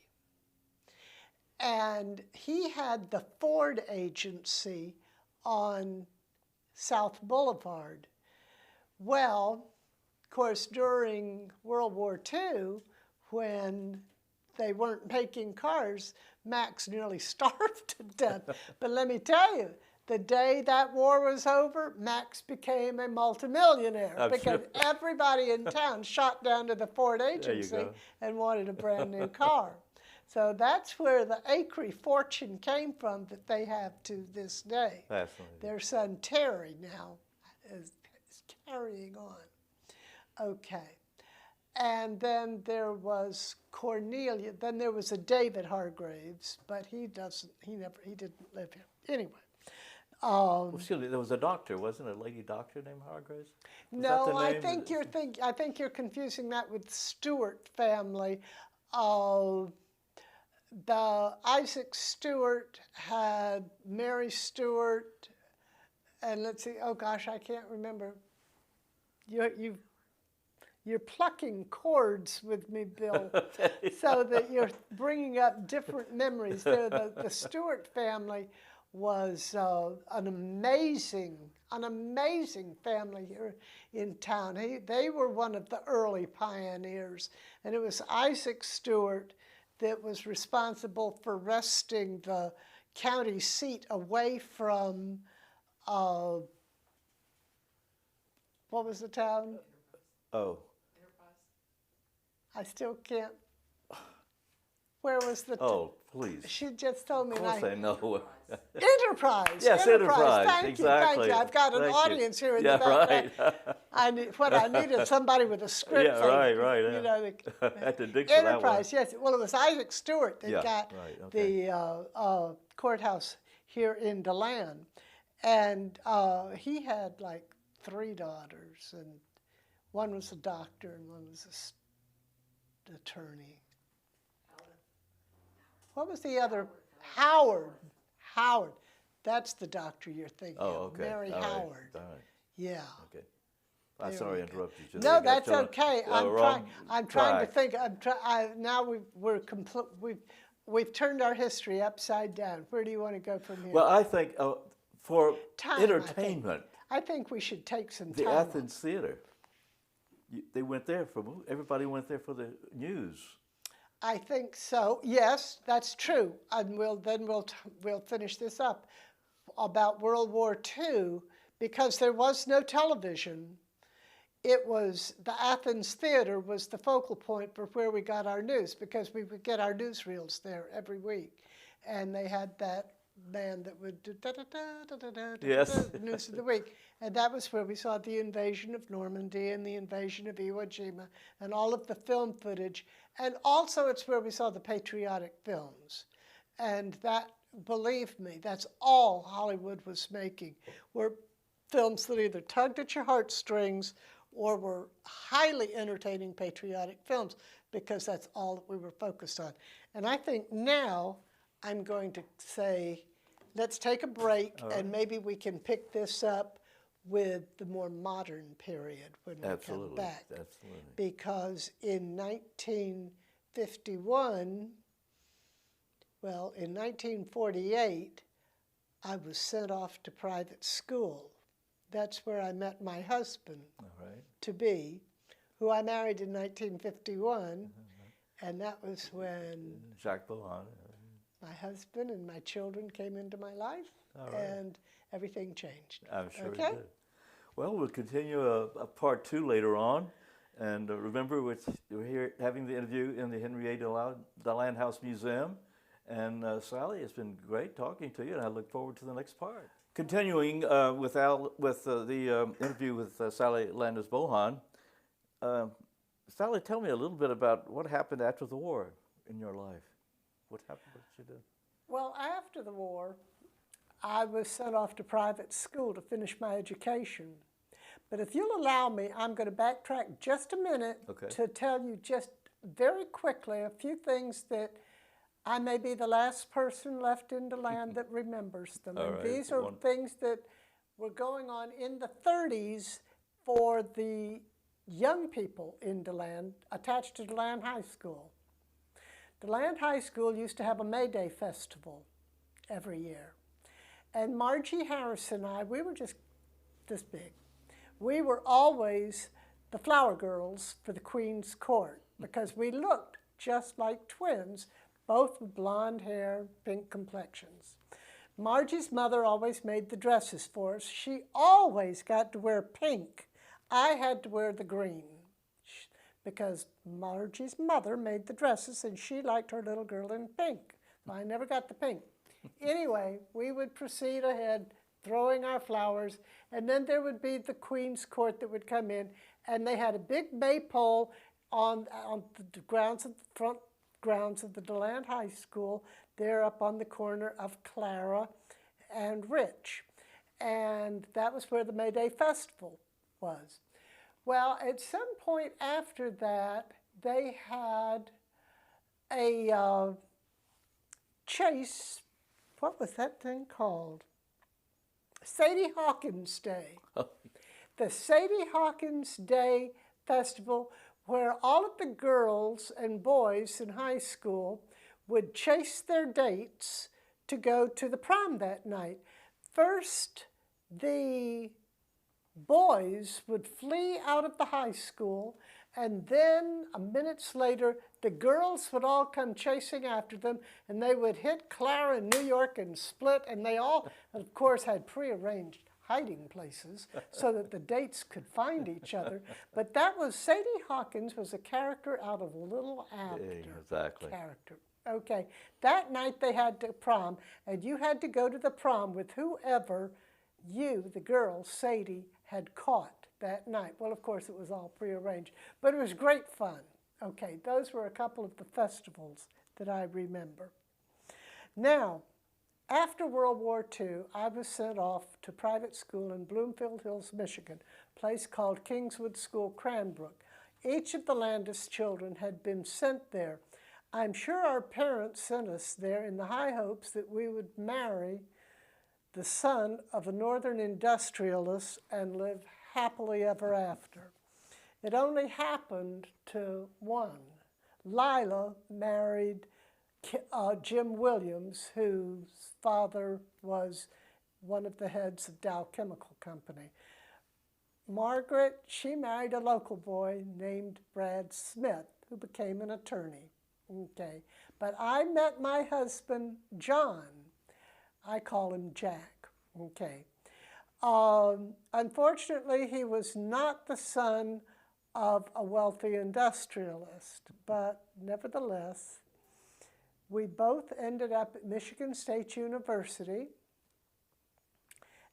And he had the Ford agency on South Boulevard. Well, of course, during World War II, when they weren't making cars, Max nearly starved to death. But let me tell you, the day that war was over, Max became a multimillionaire because everybody in town shot down to the Ford agency and wanted a brand new car. So that's where the Acree fortune came from that they have to this day. Fascinating. Their son Terry now is carrying on. Okay. And then there was Cornelia. Then there was a David Hargraves, but he didn't live here. Anyway. Well, there was a doctor, wasn't it? A lady doctor named Hargraves? No, I think you're confusing that with Stewart family. The Isaac Stewart had Mary Stewart, and let's see. Oh gosh, I can't remember. You're plucking chords with me, Bill, so that you're bringing up different memories. The Stewart family was an amazing family here in town. They were one of the early pioneers, and it was Isaac Stewart that was responsible for wresting the county seat away from, what was the town? Oh. I still can't. Where was the? Oh, please. She just told me. Of course I know. Enterprise. Yes, Enterprise. Thank Exactly. you. I've got an audience here in the back. Right. I needed somebody with a script. Yeah, right. You know, At the Dixon Enterprise. Yes. Well, it was Isaac Stewart that got the courthouse here in DeLand, and he had like 3 daughters, and one was a doctor and one was an attorney. What was the other? Howard. Howard. That's the doctor you're thinking of. Mary Howard. All right. Yeah. Okay. I'm sorry I interrupted you. No, that's okay. I'm trying to think. Now we've turned our history upside down. Where do you want to go from here? Well, I think for time, entertainment, I think we should take some the time. Athens Theater. They went there everybody went there for the news. I think so. Yes, that's true. And we'll finish this up about World War II, because there was no television. It was the Athens Theater was the focal point for where we got our news, because we would get our newsreels there every week, and they had that man that would do da-da-da, Yes. the news of the week. And that was where we saw the invasion of Normandy and the invasion of Iwo Jima and all of the film footage. And also it's where we saw the patriotic films. And that, believe me, that's all Hollywood was making, were films that either tugged at your heartstrings or were highly entertaining patriotic films, because that's all that we were focused on. And I think now I'm going to say, let's take a break, and maybe we can pick this up with the more modern period when we come back. Absolutely. Because in 1951, well, in 1948, I was sent off to private school. That's where I met my husband, to be, who I married in 1951, and that was when Jacques Bohon. my husband and my children came into my life, and everything changed. I'm sure it did. Well, we'll continue a part 2 later on. And remember, we're here having the interview in the Henry A. DeLand House Museum. And Sally, it's been great talking to you, and I look forward to the next part. Continuing with the interview with Sally Landis Bohon. Sally, tell me a little bit about what happened after the war in your life. What happened? What did you do? Well, after the war, I was sent off to private school to finish my education. But if you'll allow me, I'm going to backtrack just a minute to tell you just very quickly a few things that I may be the last person left in DeLand that remembers them. And these are things that were going on in the 30s for the young people in DeLand attached to DeLand High School. DeLand High School used to have a May Day festival every year. And Margie Harris and I, we were just this big. We were always the flower girls for the Queen's Court because we looked just like twins, both with blonde hair, pink complexions. Margie's mother always made the dresses for us. She always got to wear pink. I had to wear the green because Margie's mother made the dresses and she liked her little girl in pink. So I never got the pink. Anyway, we would proceed ahead throwing our flowers, and then there would be the Queen's Court that would come in, and they had a big maypole on the grounds of the front grounds of the DeLand High School, there up on the corner of Clara and Rich. And that was where the May Day Festival was. Well, at some point after that, they had a chase. What was that thing called? Sadie Hawkins Day. The Sadie Hawkins Day Festival, where all of the girls and boys in high school would chase their dates to go to the prom that night. First, the boys would flee out of the high school, and then minutes later, the girls would all come chasing after them, and they would hit Clara and New York and split, and they all, of course, had prearranged hiding places so that the dates could find each other. But that was, Sadie Hawkins was a character out of Little Abner. Character. Okay, that night they had to prom, and you had to go to the prom with whoever you, the girl, Sadie, had caught that night. Well, of course, it was all prearranged, but it was great fun. Okay, those were a couple of the festivals that I remember. Now, after World War II, I was sent off to private school in Bloomfield Hills, Michigan, a place called Kingswood School, Cranbrook. Each of the Landis children had been sent there. I'm sure our parents sent us there in the high hopes that we would marry the son of a northern industrialist and live happily ever after. It only happened to one. Lila married Jim Williams, whose father was one of the heads of Dow Chemical Company. Margaret, she married a local boy named Brad Smith, who became an attorney. Okay, but I met my husband, John. I call him Jack. Okay. Unfortunately, he was not the son of a wealthy industrialist, but nevertheless, We both ended up at Michigan State University,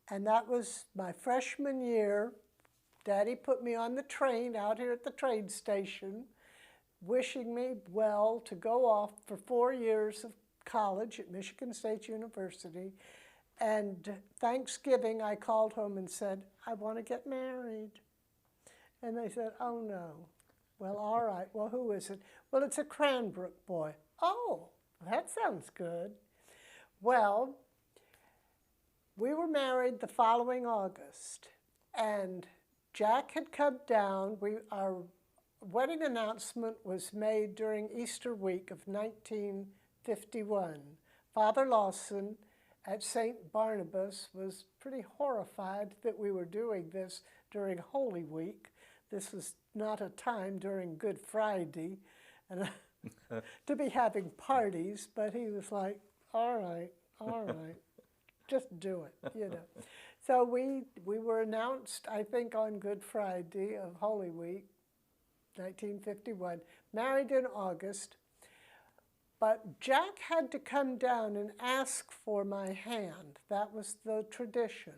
and that was my freshman year. Daddy put me on the train out here at the train station, wishing me well to go off for 4 years of college at Michigan State University. And Thanksgiving, I called home and said, I want to get married. And they said, oh no. Well, all right. Well, who is it? Well, it's a Cranbrook boy. Oh, that sounds good. Well, we were married the following August, and Jack had come down. Our wedding announcement was made during Easter week of 1951. Father Lawson at St. Barnabas was pretty horrified that we were doing this during Holy Week. This was not a time during Good Friday and to be having parties, but he was like, all right, just do it, you know. So we were announced, I think, on Good Friday of Holy Week, 1951, married in August. But Jack had to come down and ask for my hand. That was the tradition.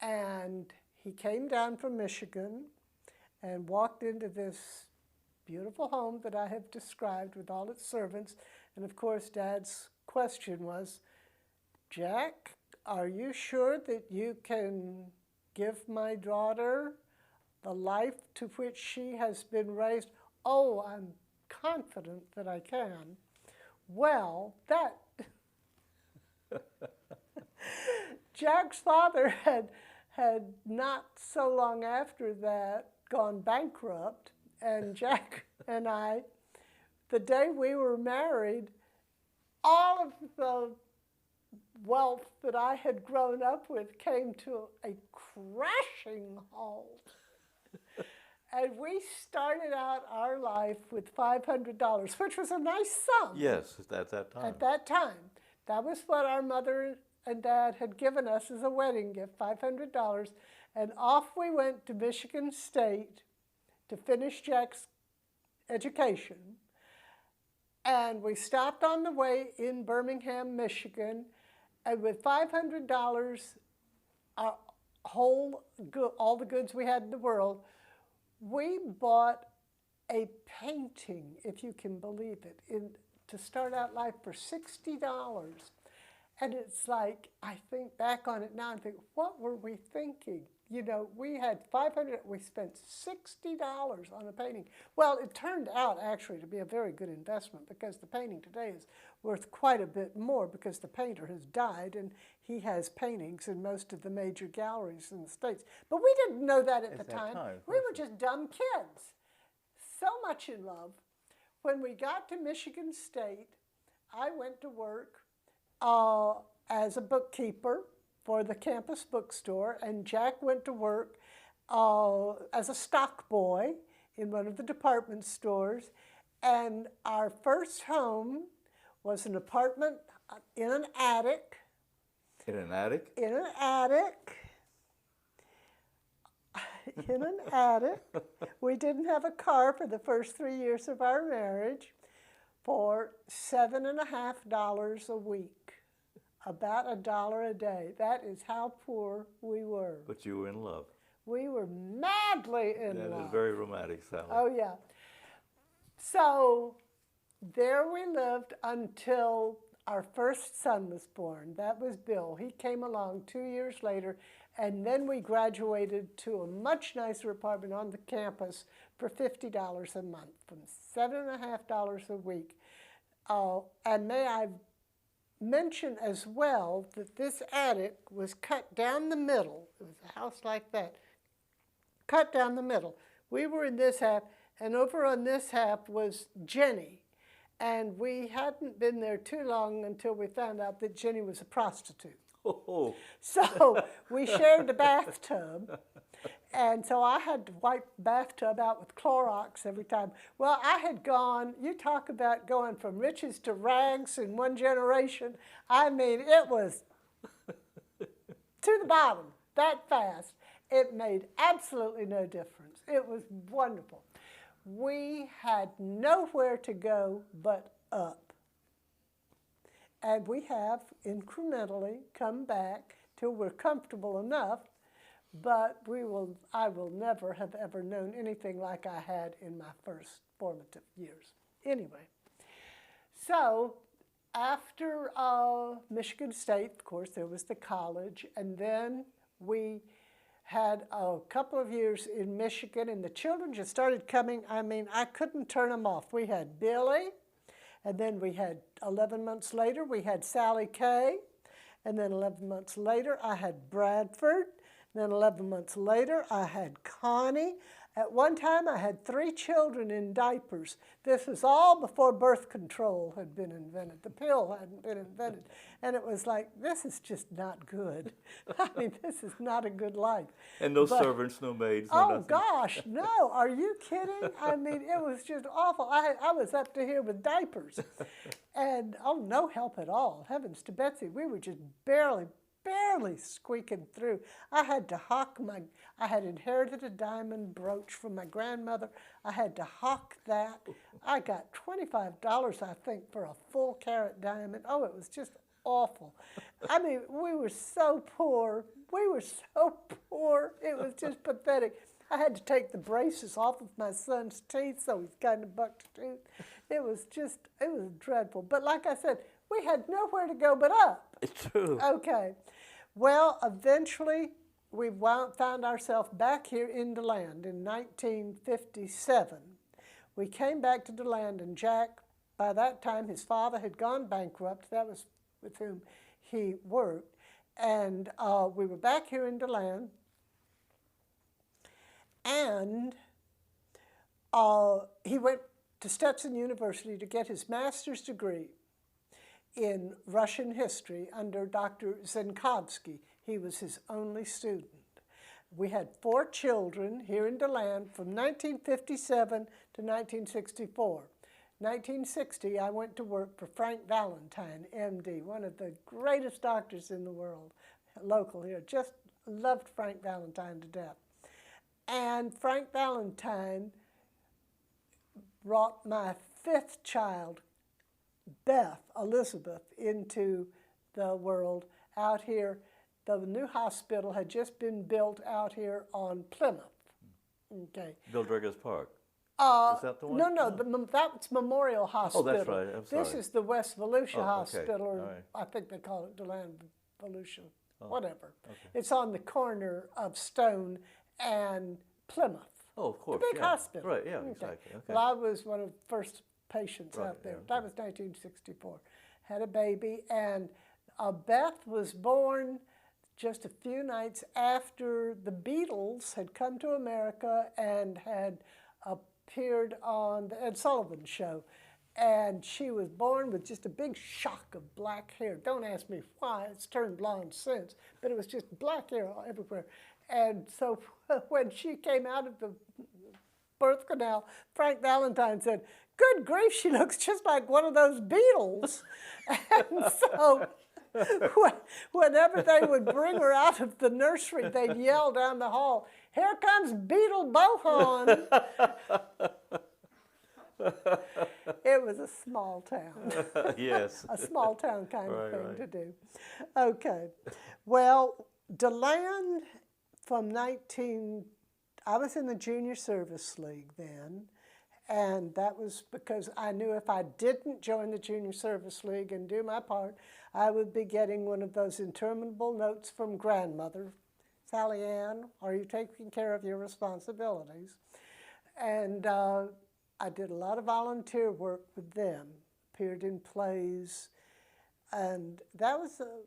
And he came down from Michigan and walked into this beautiful home that I have described with all its servants. And of course, Dad's question was, Jack, are you sure that you can give my daughter the life to which she has been raised? Oh, I'm confident that I can. Well, that Jack's father had not so long after that gone bankrupt, and Jack and I, the day we were married, all of the wealth that I had grown up with came to a crashing halt. And we started out our life with $500, which was a nice sum. Yes, at that time. At that time. That was what our mother and Dad had given us as a wedding gift, $500. And off we went to Michigan State to finish Jack's education. And we stopped on the way in Birmingham, Michigan. And with $500, all the goods we had in the world, we bought a painting, if you can believe it, to start out life for $60. And it's like, I think back on it now and think, what were we thinking? You know, we had $500, we spent $60 on a painting. Well, it turned out actually to be a very good investment because the painting today is worth quite a bit more because the painter has died and he has paintings in most of the major galleries in the States. But we didn't know that at the time. We were just dumb kids. So much in love. When we got to Michigan State, I went to work as a bookkeeper for the campus bookstore, and Jack went to work as a stock boy in one of the department stores. And our first home was an apartment in an attic. In an attic? In an attic. In an attic. We didn't have a car for the first 3 years of our marriage for $7.50 a week. About $1 a day. That is how poor we were. But you were in love. We were madly in love. That is very romantic, Sally. Oh, yeah. So there we lived until our first son was born. That was Bill. He came along 2 years later, and then we graduated to a much nicer apartment on the campus for $50 a month, from $7.50 a week. And may I mention as well that this attic was cut down the middle. It was a house like that, cut down the middle. We were in this half, and over on this half was Jenny. And we hadn't been there too long until we found out that Jenny was a prostitute. Oh. So we shared the bathtub. And so I had to wipe the bathtub out with Clorox every time. Well, I had gone, you talk about going from riches to rags in one generation. I mean, it was to the bottom that fast. It made absolutely no difference. It was wonderful. We had nowhere to go but up. And we have incrementally come back till we're comfortable enough, but I will never have ever known anything like I had in my first formative years. Anyway, so after Michigan State, of course, there was the college, and then we had a couple of years in Michigan, and the children just started coming. I mean, I couldn't turn them off. We had Billy, and then we had 11 months later, we had Sally Kay, and then 11 months later, I had Bradford. Then 11 months later, I had Connie. At one time, I had 3 children in diapers. This was all before birth control had been invented. The pill hadn't been invented. And it was like, this is just not good. I mean, this is not a good life. And no servants, no maids, no Oh, nothing. gosh, no. Are you kidding? I mean, it was just awful. I was up to here with diapers. And, oh, no help at all. Heavens to Betsy, we were just barely squeaking through. I had to hawk I had inherited a diamond brooch from my grandmother. I had to hawk that. I got $25, I think, for a full carat diamond. Oh, it was just awful. I mean, we were so poor. We were so poor. It was just pathetic. I had to take the braces off of my son's teeth, so he's kind of bucked tooth. It was dreadful. But like I said, we had nowhere to go but up. It's true. Okay. Well, eventually, we found ourselves back here in DeLand in 1957. We came back to DeLand, and Jack, by that time, his father had gone bankrupt. That was with whom he worked. And we were back here in DeLand. And he went to Stetson University to get his master's degree in Russian history under Dr. Zenkovsky. He was his only student. We had 4 children here in DeLand from 1957 to 1964. 1960, I went to work for Frank Valentine, MD, one of the greatest doctors in the world, local here. Just loved Frank Valentine to death. And Frank Valentine brought my 5th child, Beth, Elizabeth, into the world out here. The new hospital had just been built out here on Plymouth. Okay. Bill Driggers Park. Is that the one? No, that's Memorial Hospital. Oh, that's right. I'm sorry. This is the West Volusia Hospital, or right. I think they call it DeLand Volusia, whatever. Okay. It's on the corner of Stone and Plymouth. Oh, of course. The big hospital. Right, yeah, exactly. Okay. Well, I was one of the first patients out there. Yeah, That was 1964. Had a baby, and Beth was born just a few nights after the Beatles had come to America and had appeared on the Ed Sullivan Show. And she was born with just a big shock of black hair. Don't ask me why, it's turned blonde since, but it was just black hair everywhere. And so when she came out of the birth canal, Frank Valentine said, "Good grief, she looks just like one of those Beatles." And so whenever they would bring her out of the nursery, they'd yell down the hall, "Here comes Beetle Bohon." It was a small town. Yes. A small town kind of thing Right. to do. Okay. Well, DeLand from I was in the Junior Service League then, and that was because I knew if I didn't join the Junior Service League and do my part, I would be getting one of those interminable notes from grandmother, "Sally Ann, are you taking care of your responsibilities?" And I did a lot of volunteer work with them, appeared in plays, and that was a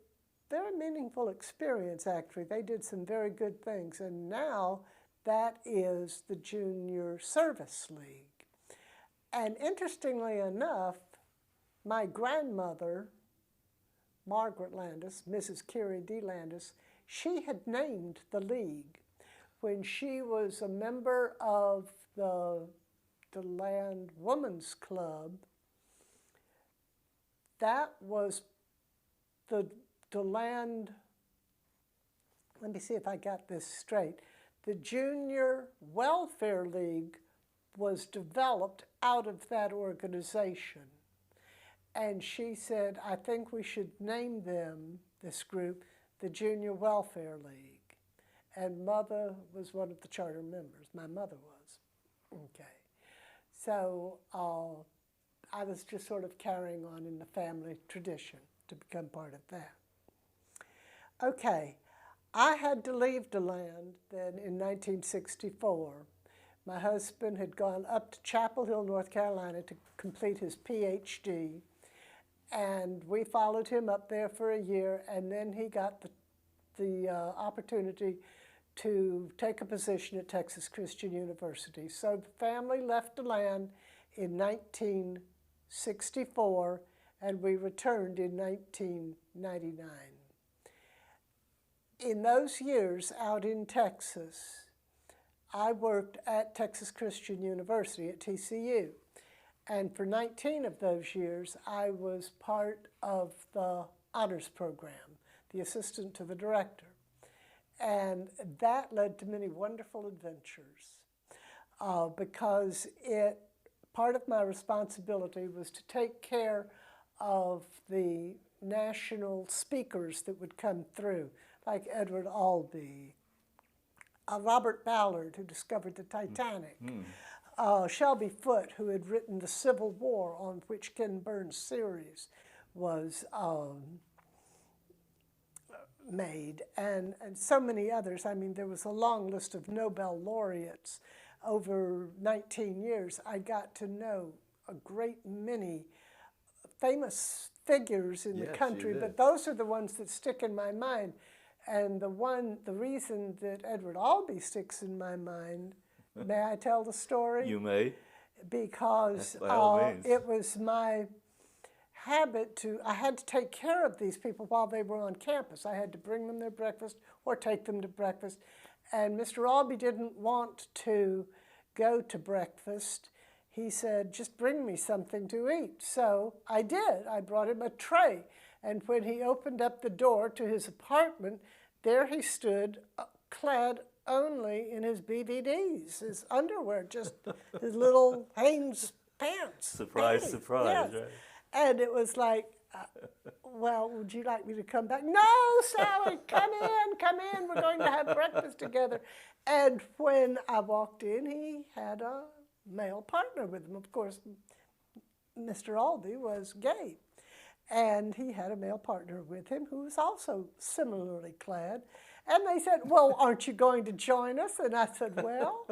very meaningful experience, actually. They did some very good things, and now that is the Junior Service League. And interestingly enough, my grandmother, Margaret Landis, Mrs. Cary D. Landis, she had named the league when she was a member of the DeLand Women's Club. That was the DeLand, let me see if I got this straight. The Junior Welfare League was developed out of that organization. And she said, I think we should name them, this group, the Junior Welfare League. And Mother was one of the charter members. My mother was. Okay. So I was just sort of carrying on in the family tradition to become part of that. Okay. I had to leave DeLand then in 1964. My husband had gone up to Chapel Hill, North Carolina to complete his PhD, and we followed him up there for a year, and then he got the opportunity to take a position at Texas Christian University. So the family left DeLand in 1964, and we returned in 1999. In those years out in Texas, I worked at Texas Christian University at TCU. And for 19 of those years, I was part of the honors program, the assistant to the director. And that led to many wonderful adventures because part of my responsibility was to take care of the national speakers that would come through, like Edward Albee, Robert Ballard, who discovered the Titanic, Shelby Foote, who had written the Civil War, on which Ken Burns' series was made, and so many others. I mean, there was a long list of Nobel laureates. Over 19 years, I got to know a great many famous figures in the country, but those are the ones that stick in my mind. And the reason that Edward Albee sticks in my mind, may I tell the story? You may. Because it was my habit I had to take care of these people while they were on campus. I had to bring them their breakfast or take them to breakfast. And Mr. Albee didn't want to go to breakfast. He said, just bring me something to eat. So I did. I brought him a tray. And when he opened up the door to his apartment, there he stood, clad only in his BVDs, his underwear, just his little Hanes pants. Surprise, surprise, yes. Right? And it was like, well, would you like me to come back? No, Sally, come in, we're going to have breakfast together. And when I walked in, he had a male partner with him. Of course, Mr. Albee was gay. And he had a male partner with him who was also similarly clad. And they said, well, aren't you going to join us? And I said, well,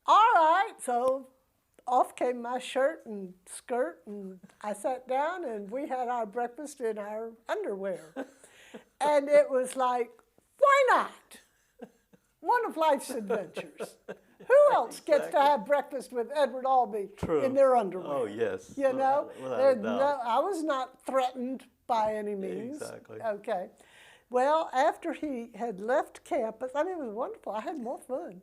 all right. So off came my shirt and skirt, and I sat down, and we had our breakfast in our underwear. And it was like, why not? One of life's adventures. Who else gets to have breakfast with Edward Albee in their underwear? Oh, yes. You know, no, I was not threatened by any means. Exactly. Okay. Well, after he had left campus, I mean, it was wonderful. I had more fun.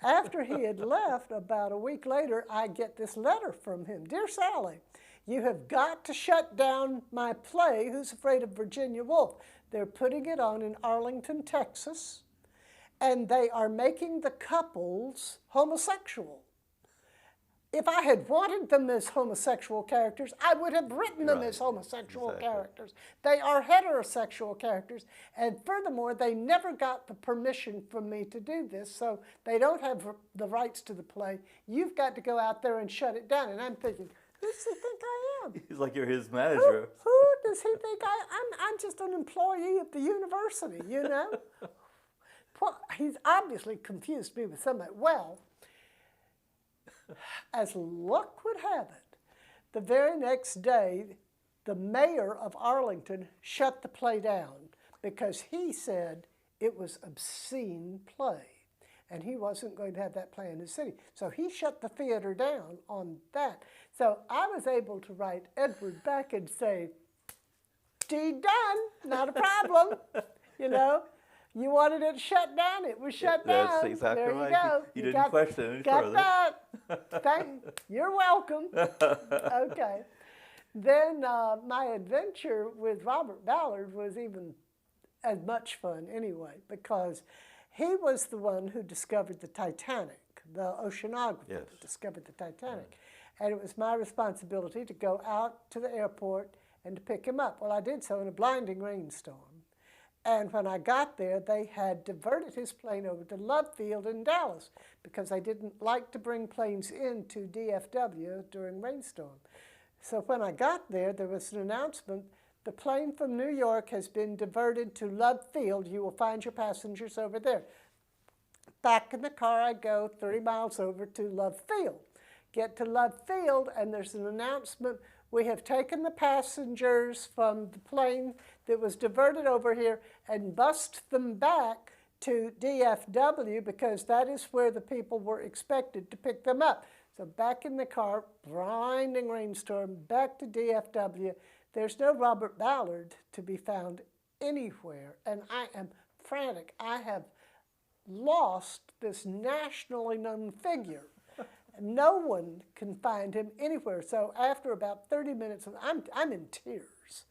After he had left, about a week later, I get this letter from him. Dear Sally, you have got to shut down my play, Who's Afraid of Virginia Woolf? They're putting it on in Arlington, Texas, and they are making the couples homosexual. If I had wanted them as homosexual characters, I would have written them as homosexual characters. They are heterosexual characters, and furthermore, they never got the permission from me to do this, so they don't have the rights to the play. You've got to go out there and shut it down. And I'm thinking, who does he think I am? He's like you're his manager. Who does he think I'm just an employee of the university, you know? Well, he's obviously confused me with somebody. Well, as luck would have it, the very next day, the mayor of Arlington shut the play down because he said it was obscene play, and he wasn't going to have that play in his city. So he shut the theater down on that. So I was able to write Edward back and say, "Deed done, not a problem," you know. You wanted it shut down, it was shut down. That's exactly there you right. Go. You didn't question it any further. Got that. You're welcome. Okay. Then my adventure with Robert Ballard was even as much fun anyway, because he was the one who discovered the Titanic, the oceanographer that discovered the Titanic. and it was my responsibility to go out to the airport and to pick him up. Well, I did so in a blinding rainstorm. And when I got there, they had diverted his plane over to Love Field in Dallas because they didn't like to bring planes into DFW during rainstorm. So when I got there, there was an announcement, the plane from New York has been diverted to Love Field. You will find your passengers over there. Back in the car I go 30 miles over to Love Field. Get to Love Field, and there's an announcement, we have taken the passengers from the plane that was diverted over here and bussed them back to DFW because that is where the people were expected to pick them up. So back in the car, blinding rainstorm, back to DFW. There's no Robert Ballard to be found anywhere, and I am frantic. I have lost this nationally known figure. No one can find him anywhere. So after about 30 minutes, I'm in tears.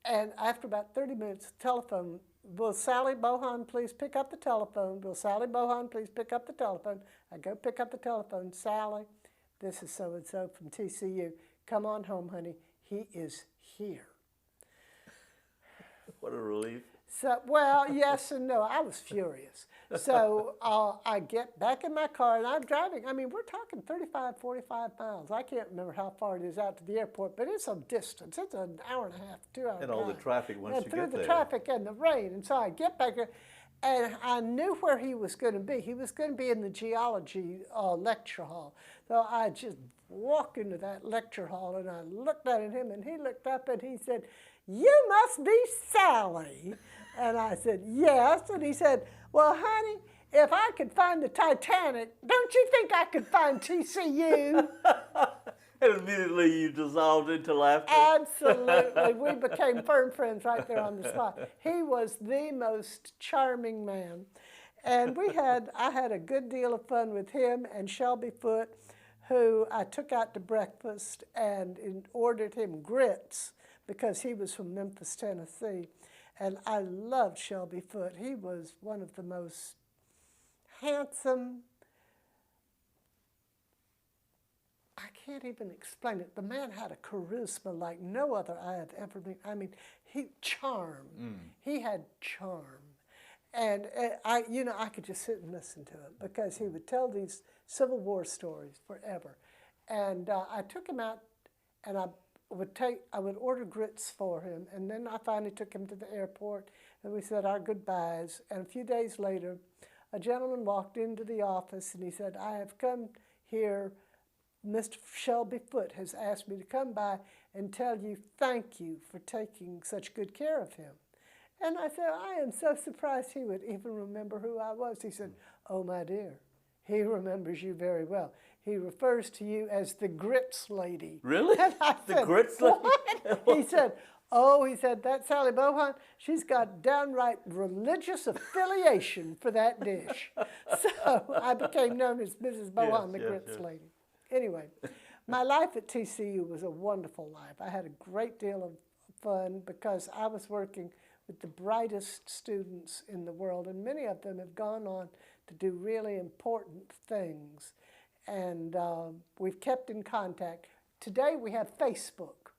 And after about 30 minutes, the telephone, will Sally Bohon please pick up the telephone? Will Sally Bohon please pick up the telephone? I go pick up the telephone. Sally, this is so-and-so from TCU. Come on home, honey. He is here. What a relief. So, well, yes and no. I was furious. So I get back in my car, and I'm driving. I mean, we're talking 35, 45 miles. I can't remember how far it is out to the airport, but it's a distance. It's an hour and a half, 2 hours. And all the traffic once you get there. And through the traffic and the rain. And so I get back there, and I knew where he was going to be. He was going to be in the geology lecture hall. So I just walked into that lecture hall, and I looked at him, and he looked up, and he said, "You must be Sally." And I said, "Yes." And he said, "Well, honey, if I could find the Titanic, don't you think I could find TCU?" And immediately you dissolved into laughter. Absolutely. We became firm friends right there on the spot. He was the most charming man. And I had a good deal of fun with him and Shelby Foote, who I took out to breakfast and ordered him grits because he was from Memphis, Tennessee. And I loved Shelby Foote. He was one of the most handsome, I can't even explain it. The man had a charisma like no other I have ever been. I mean, charm. He had charm. And I could just sit and listen to him because he would tell these Civil War stories forever. And I took him out, and I would order grits for him, and then I finally took him to the airport, and we said our goodbyes. And a few days later, a gentleman walked into the office, and he said, "I have come here. Mr. Shelby Foote has asked me to come by and tell you thank you for taking such good care of him." And I said, "I am so surprised he would even remember who I was." He said, "Oh, my dear, he remembers you very well. He refers to you as the grits lady." Really? And I The said, grits lady? "What?" He said, "That Sally Bohon, she's got downright religious affiliation for that dish." So I became known as Mrs. Bohon, the grits lady. Anyway, my life at TCU was a wonderful life. I had a great deal of fun because I was working with the brightest students in the world, and many of them have gone on to do really important things. And we've kept in contact. Today we have Facebook.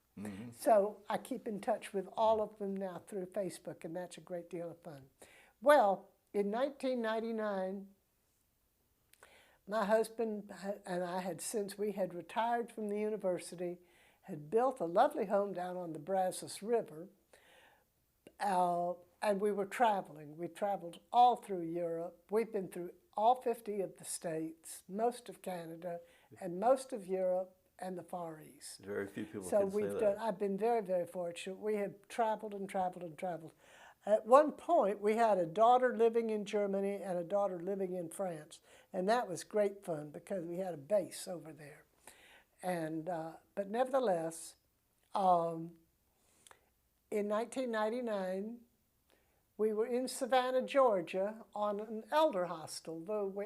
So I keep in touch with all of them now through Facebook, and that's a great deal of fun. Well, in 1999, my husband and I we had retired from the university, had built a lovely home down on the Brazos River, and we were traveling. We traveled all through Europe. We've been through all 50 of the states, most of Canada, and most of Europe and the Far East. Very few people can say that. I've been very, very fortunate. We have traveled and traveled and traveled. At one point, we had a daughter living in Germany and a daughter living in France, and that was great fun because we had a base over there. And but nevertheless, in 1999, we were in Savannah, Georgia, on an elder hostel.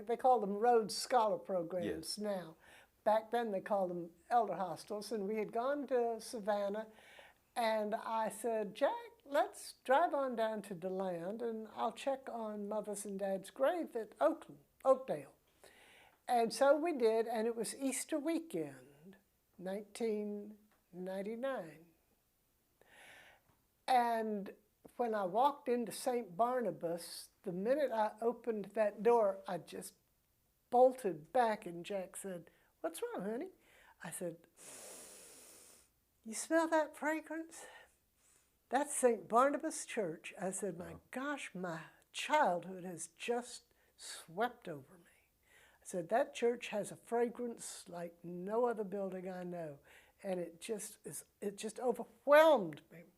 They call them Rhodes Scholar Programs now. Back then, they called them elder hostels, and we had gone to Savannah, and I said, "Jack, let's drive on down to DeLand, and I'll check on Mother's and Dad's grave at Oakdale." And so we did, and it was Easter weekend. 1999. And when I walked into St. Barnabas, the minute I opened that door, I just bolted back, and Jack said, "What's wrong, honey?" I said, "You smell that fragrance? That's St. Barnabas Church." I said, "My gosh, my childhood has just swept over me." I said, "That church has a fragrance like no other building I know." And it just overwhelmed me.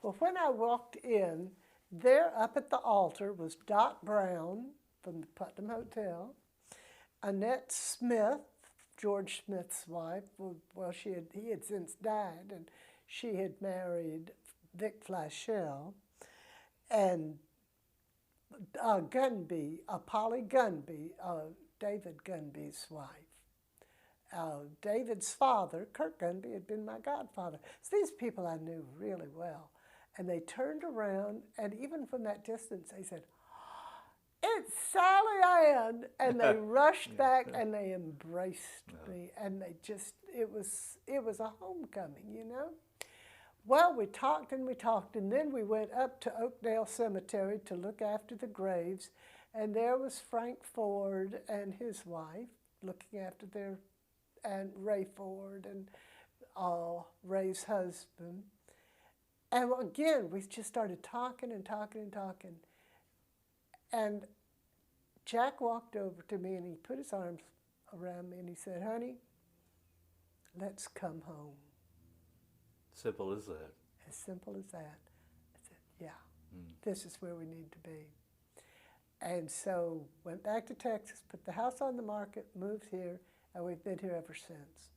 Well, when I walked in, there up at the altar was Dot Brown from the Putnam Hotel, Annette Smith, George Smith's wife. Well, he had since died, and she had married Vic Flashell, and Gunby, Polly Gunby, David Gunby's wife. David's father, Kirk Gunby, had been my godfather. So these people I knew really well. And they turned around, and even from that distance, they said, "It's Sally Ann!" And they rushed back and they embraced me. And they just, it was a homecoming, you know? Well, we talked, and then we went up to Oakdale Cemetery to look after the graves. And there was Frank Ford and his wife looking after and Ray Ford and Ray's husband. And again, we just started talking. And Jack walked over to me, and he put his arms around me, and he said, "Honey, let's come home." Simple as that. As simple as that. I said, "Yeah, this is where we need to be." And so went back to Texas, put the house on the market, moved here, and we've been here ever since.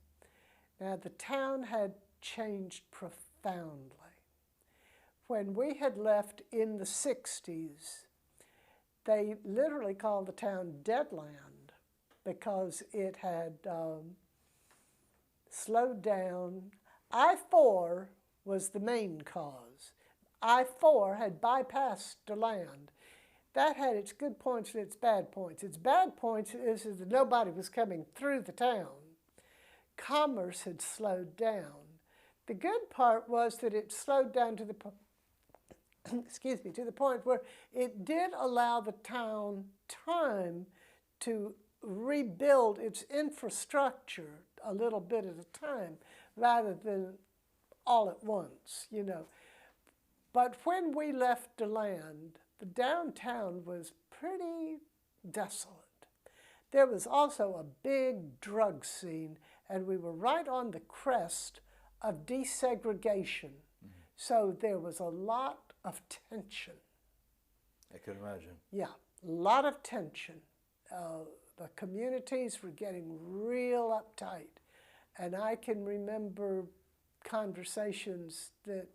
Now, the town had changed profoundly. When we had left in the 60s, they literally called the town Deadland because it had slowed down. I-4 was the main cause. I-4 had bypassed DeLand. That had its good points and its bad points. Its bad points is that nobody was coming through the town. Commerce had slowed down. The good part was that it slowed down to the to the point where it did allow the town time to rebuild its infrastructure a little bit at a time rather than all at once, you know. But when we left DeLand, the downtown was pretty desolate. There was also a big drug scene, and we were right on the crest of desegregation. So there was a lot of tension. I can imagine. Yeah, a lot of tension. The communities were getting real uptight. And I can remember conversations that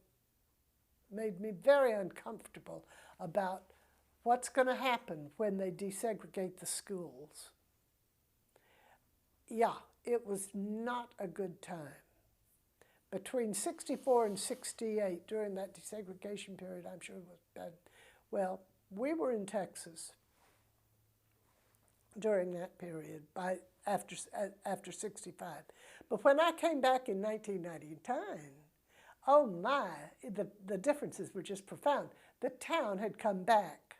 made me very uncomfortable about what's going to happen when they desegregate the schools. Yeah, it was not a good time. Between 64 and 68, during that desegregation period, I'm sure it was bad. Well, we were in Texas during that period, after 65. But when I came back in 1999, oh my, the differences were just profound. The town had come back.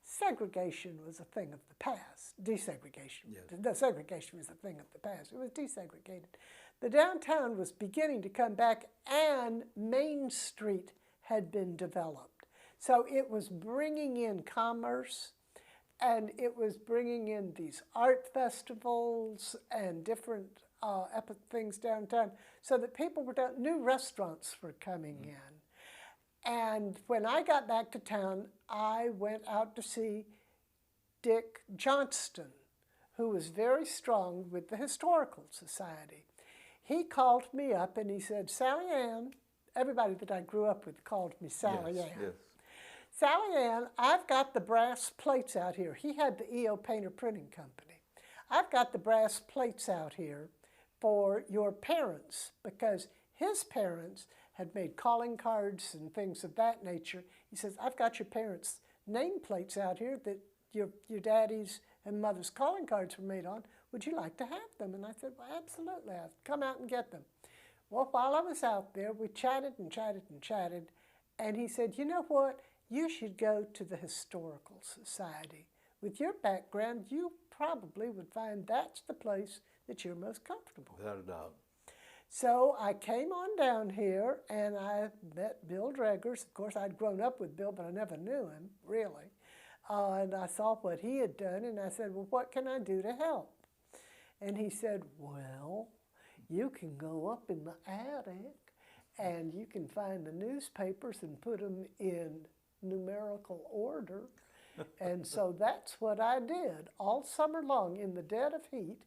Segregation was a thing of the past. Desegregation. Yes. The segregation was a thing of the past. It was desegregated. The downtown was beginning to come back, and Main Street had been developed. So it was bringing in commerce, and it was bringing in these art festivals and different things downtown, so that people were down, new restaurants were coming in. And when I got back to town, I went out to see Dick Johnston, who was very strong with the Historical Society. He called me up and he said, "Sally Ann," everybody that I grew up with called me Sally Ann. Yes. "Sally Ann, I've got the brass plates out here." He had the E.O. Painter Printing Company. "I've got the brass plates out here for your parents," because his parents had made calling cards and things of that nature. He says, "I've got your parents' nameplates out here that your daddy's and mother's calling cards were made on. would you like to have them? And I said, well, absolutely, I'll come out and get them. Well, while I was out there, we chatted and chatted and chatted, and he said, you know what, you should go to the Historical Society. With your background, you probably would find that's the place that you're most comfortable. Without a doubt. So I came on down here, and I met Bill Dreggers. Of course, I'd grown up with Bill, but I never knew him, really. And I saw what he had done, and I said, well, what can I do to help? And he said, well, you can go up in the attic, and you can find the newspapers and put them in numerical order. And so that's what I did. All summer long, in the dead of heat,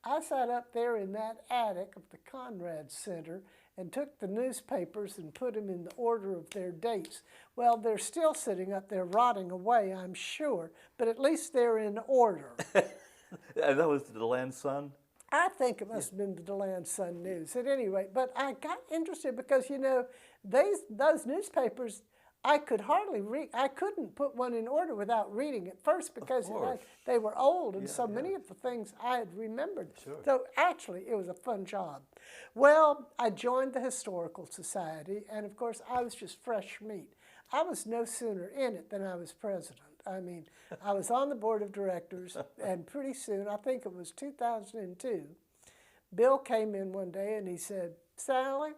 I sat up there in that attic of the Conrad Center and took the newspapers and put them in the order of their dates. Well, they're still sitting up there rotting away, I'm sure, but at least they're in order. And that was the DeLand Sun? I think it must have been the DeLand Sun News at any rate. But I got interested because, you know, those newspapers, I could hardly read. I couldn't put one in order without reading it first because they were old, and so many of the things I had remembered. Sure. So actually, it was a fun job. Well, I joined the Historical Society, and of course, I was just fresh meat. I was no sooner in it than I was president. I mean, I was on the board of directors, and pretty soon, I think it was 2002, Bill came in one day and he said, Sally,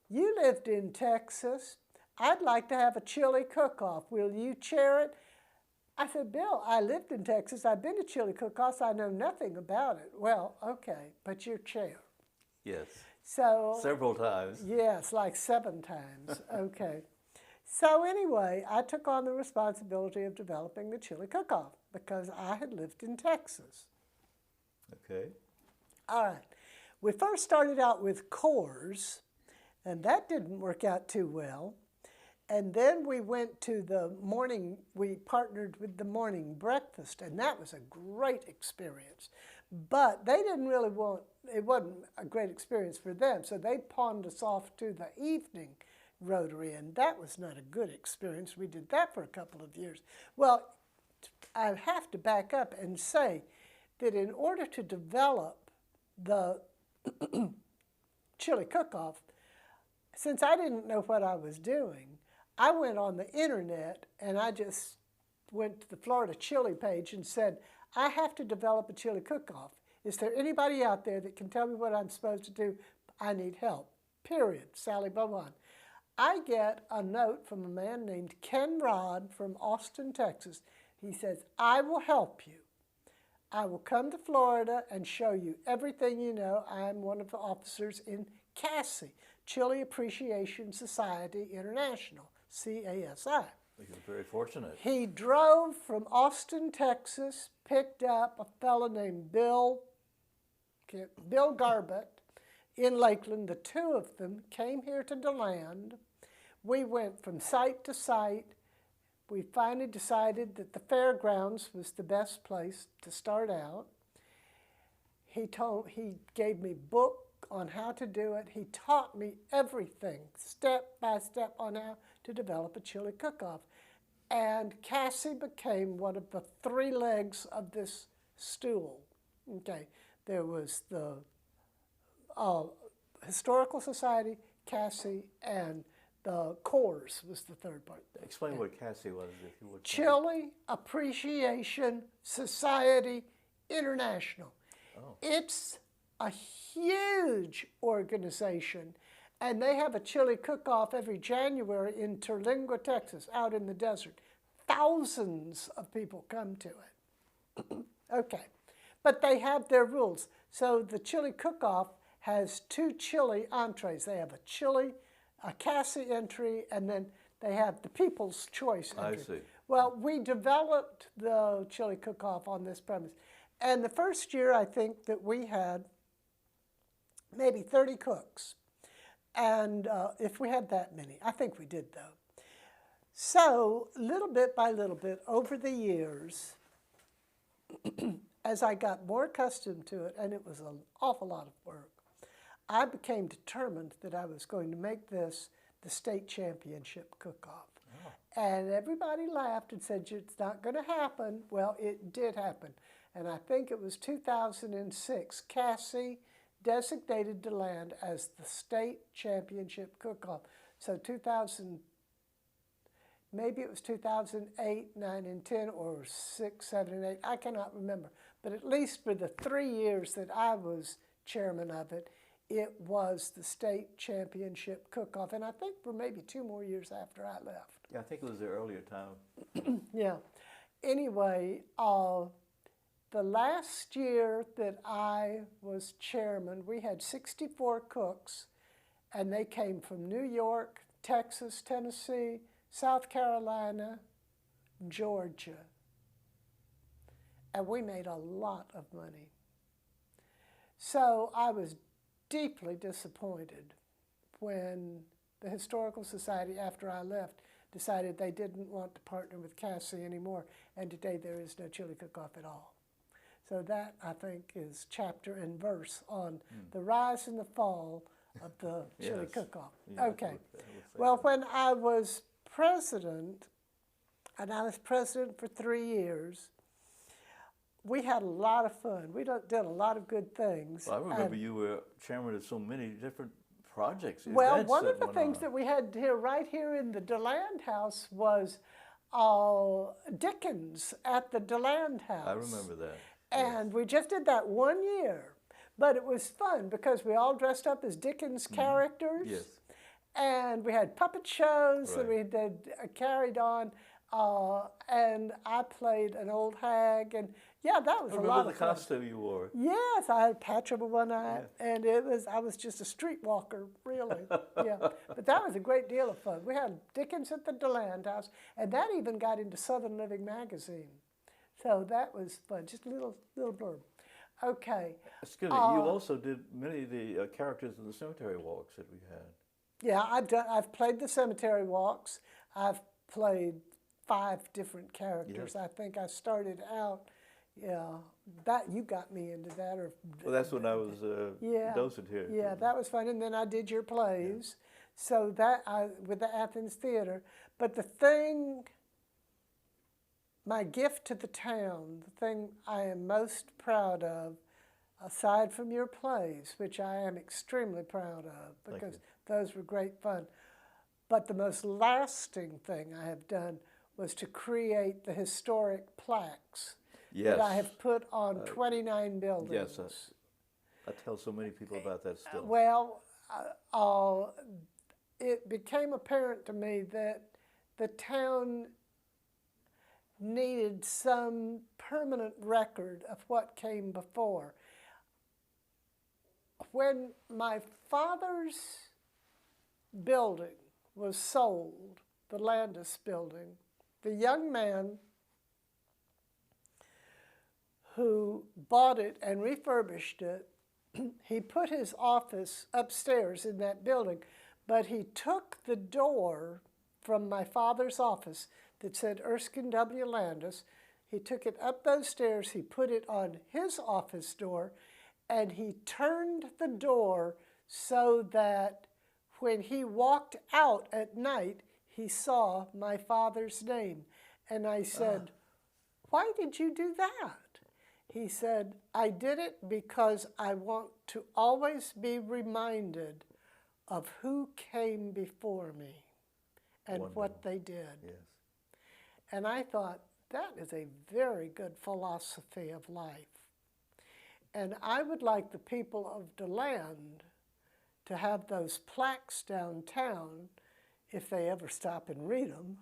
you lived in Texas. I'd like to have a chili cook-off. Will you chair it? I said, Bill, I lived in Texas. I've been to chili cook-offs. I know nothing about it. Well, okay, but you're chair. Yes. So several times. Yes, like 7 times. Okay. So anyway, I took on the responsibility of developing the chili cook-off because I had lived in Texas. Okay. All right. We first started out with Coors, and that didn't work out too well. And then we went to the morning, we partnered with the morning breakfast, and that was a great experience. But they didn't really want, it wasn't a great experience for them, so they pawned us off to the evening Rotary, and that was not a good experience. We did that for a couple of years. Well, I have to back up and say that in order to develop the chili cook-off, since I didn't know what I was doing, I went on the internet and I just went to the Florida Chili page and said, I have to develop a chili cook-off. Is there anybody out there that can tell me what I'm supposed to do? I need help. Period. Sally Bohon. I get a note from a man named Ken Rod from Austin, Texas. He says, I will help you. I will come to Florida and show you everything you know. I'm one of the officers in CASI, Chili Appreciation Society International, CASI. You're very fortunate. He drove from Austin, Texas, picked up a fellow named Bill Garbett in Lakeland. The two of them came here to DeLand. We went from site to site. We finally decided that the fairgrounds was the best place to start out. He gave me a book on how to do it. He taught me everything, step by step, on how to develop a chili cook-off. And Cassie became one of the 3 legs of this stool. Okay, there was the Historical Society, Cassie, and the Coors was the 3rd part. Explain what Cassie was, if you would. Chili Appreciation Society International. Oh. It's a huge organization, and they have a chili cook-off every January in Terlingua, Texas, out in the desert. Thousands of people come to it. Okay, but they have their rules. So the chili cook-off has 2 chili entrees. They have a Cassie entry, and then they have the People's Choice entry. I see. Well, we developed the chili cook-off on this premise. And the first year, I think that we had maybe 30 cooks. And if we had that many, I think we did, though. So little bit by little bit, over the years, as I got more accustomed to it, and it was an awful lot of work, I became determined that I was going to make this the state championship cook-off. Oh. And everybody laughed and said, it's not going to happen. Well, it did happen. and I think it was 2006, Cassie designated DeLand as the state championship cook-off. So maybe it was 2008, 9, and 10, or 6, 7, and 8. I cannot remember. But at least for the 3 years that I was chairman of it, it was the state championship cook-off. And I think for maybe 2 more years after I left. Yeah, I think it was the earlier time. Yeah. Anyway, the last year that I was chairman, we had 64 cooks, and they came from New York, Texas, Tennessee, South Carolina, Georgia. And we made a lot of money. So I was deeply disappointed when the Historical Society, after I left, decided they didn't want to partner with Cassie anymore, and today there is no chili cook-off at all. So that, I think, is chapter and verse on the rise and the fall of the chili cook-off. Yeah, Okay. Well, when I was president, and I was president for 3 years, we had a lot of fun. We did a lot of good things. Well, I remember you were chairman of so many different projects. Well, events one of the went things on. that we had here, right here in the DeLand house, was Dickens at the DeLand house. I remember that. And we just did that 1 year. But it was fun because we all dressed up as Dickens characters. Yes. And we had puppet shows that Right. we did carried on. And I played an old hag. And yeah, that was I a remember lot the of fun. costume you wore. Yes, I had a patch over one eye, and I was just a streetwalker, really. Yeah, but that was a great deal of fun. We had Dickens at the DeLand house, and that even got into Southern Living magazine. So that was fun, just a little blurb. Okay. Excuse me, you also did many of the characters in the cemetery walks that we had. Yeah, I've played the cemetery walks. I've played 5 different characters. I think I started out. Yeah, that you got me into that, or Well, that's when I was docent here. Yeah, that was fun, and then I did your plays, so that with the Athens Theater. But the thing, my gift to the town, the thing I am most proud of, aside from your plays, which I am extremely proud of because those were great fun, but the most lasting thing I have done was to create the historic plaques. Yes. That I have put on 29 buildings. Yes, I tell so many people about that still. Well, it became apparent to me that the town needed some permanent record of what came before. When my father's building was sold, the Landis building, the young man who bought it and refurbished it, he put his office upstairs in that building, but he took the door from my father's office that said Erskine W. Landis. He took it up those stairs, he put it on his office door, and he turned the door so that when he walked out at night, he saw my father's name. And I said, why did you do that? He said, I did it because I want to always be reminded of who came before me and what they did. Yes. And I thought, that is a very good philosophy of life. And I would like the people of DeLand to have those plaques downtown, if they ever stop and read them,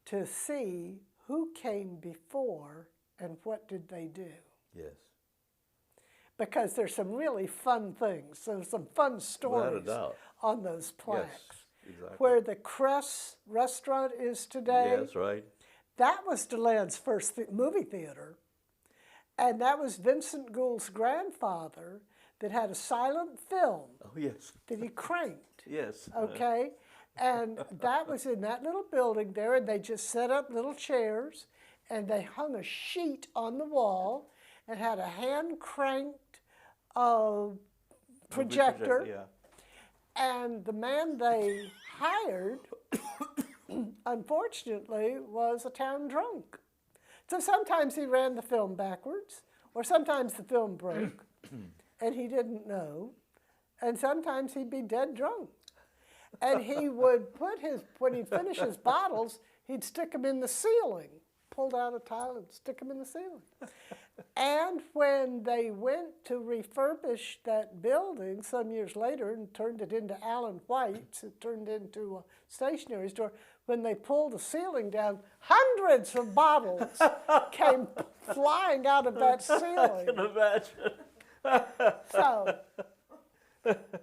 to see who came before and what did they do. Yes. Because there's some really fun things. There's some fun stories Without a doubt. on those plaques. Yes, exactly. Where the Cress restaurant is today, Yes, right. that was DeLand's first movie theater. And that was Vincent Gould's grandfather that had a silent film Oh, yes. that he cranked. Yes. Okay? And that was in that little building there, and they just set up little chairs, and they hung a sheet on the wall and had a hand-cranked projector. Yeah. And the man they hired, unfortunately, was a town drunk. So sometimes he ran the film backwards, or sometimes the film broke, and he didn't know, and sometimes he'd be dead drunk. And he would put when he'd finish his bottles, he'd stick them in the ceiling, pulled out a tile and stick them in the ceiling. And when they went to refurbish that building some years later and turned it into Allen White's, it turned into a stationery store, when they pulled the ceiling down, hundreds of bottles came flying out of that ceiling. I can imagine. So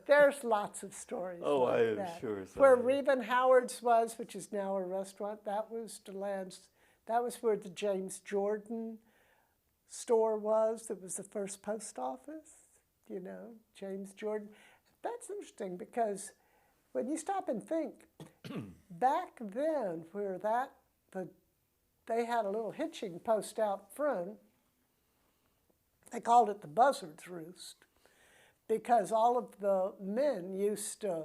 there's lots of stories. Oh, like I am that. sure so. Where Reuben Howard's was, which is now a restaurant, that was DeLand's. That was where the James Jordan store was. It was the first post office, you know, James Jordan. That's interesting because when you stop and think, back then where they had a little hitching post out front, they called it the Buzzard's Roost because all of the men used to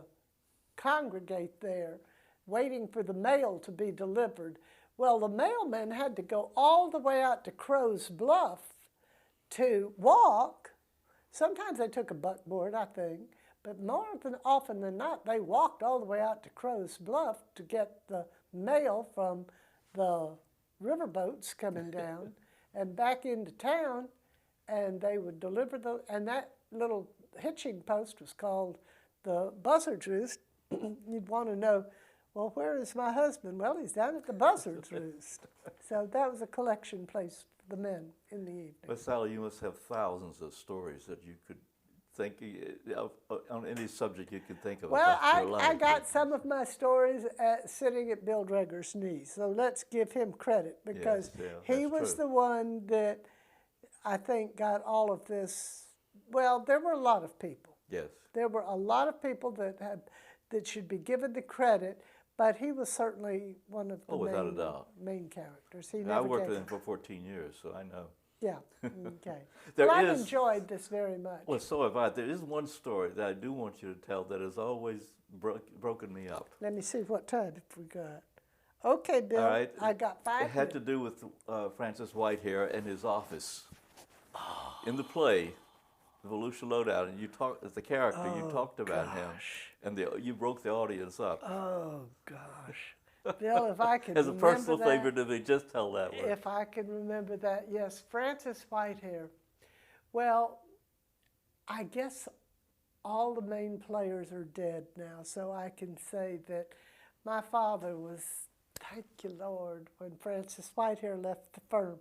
congregate there waiting for the mail to be delivered. Well, the mailmen had to go all the way out to Crow's Bluff to walk. Sometimes they took a buckboard, I think, but more often than not, they walked all the way out to Crow's Bluff to get the mail from the riverboats coming down and back into town, and they would deliver and that little hitching post was called the Buzzard's Roost. You'd want to know, well, where is my husband? Well, he's down at the Buzzard's Roost. So that was a collection place for the men in the evening. Well, Sally, you must have thousands of stories that you could think of on any subject you could think of. Well, about your life. I got some of my stories sitting at Bill Dreger's knees, so let's give him credit because he was the one that I think got all of this. Well, there were a lot of people. Yes. There were a lot of people that should be given the credit. But he was certainly one of the main characters. I worked with him for 14 years, so I know. Yeah, okay. Well, I've enjoyed this very much. Well, so have I. There is one story that I do want you to tell that has always broken me up. Let me see what time we got. Okay, Bill, all right. I got 5 minutes. It had to do with Francis Whitehair and his office. In the play, The Volusia Lowdown, and you talked as the character, you talked about him, and you broke the audience up. Oh gosh, Bill, if I can as a remember personal that, favor, did they just tell that one? If I can remember that, yes, Francis Whitehair. Well, I guess all the main players are dead now, so I can say that my father was, thank you Lord, when Francis Whitehair left the firm.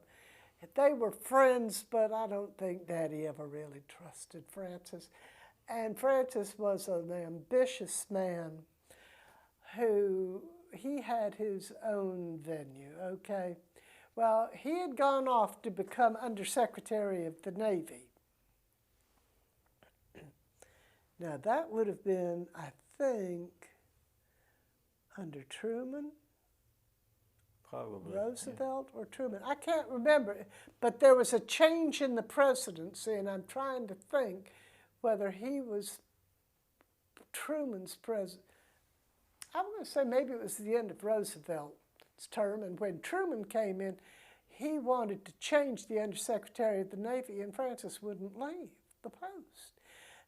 They were friends, but I don't think Daddy ever really trusted Francis. And Francis was an ambitious man he had his own venue, okay? Well, he had gone off to become Undersecretary of the Navy. Now, that would have been, I think, under Truman? Probably. Roosevelt or Truman. I can't remember. But there was a change in the presidency, and I'm trying to think whether he was Truman's president. I'm going to say maybe it was the end of Roosevelt's term, and when Truman came in, he wanted to change the Undersecretary of the Navy, and Francis wouldn't leave the post.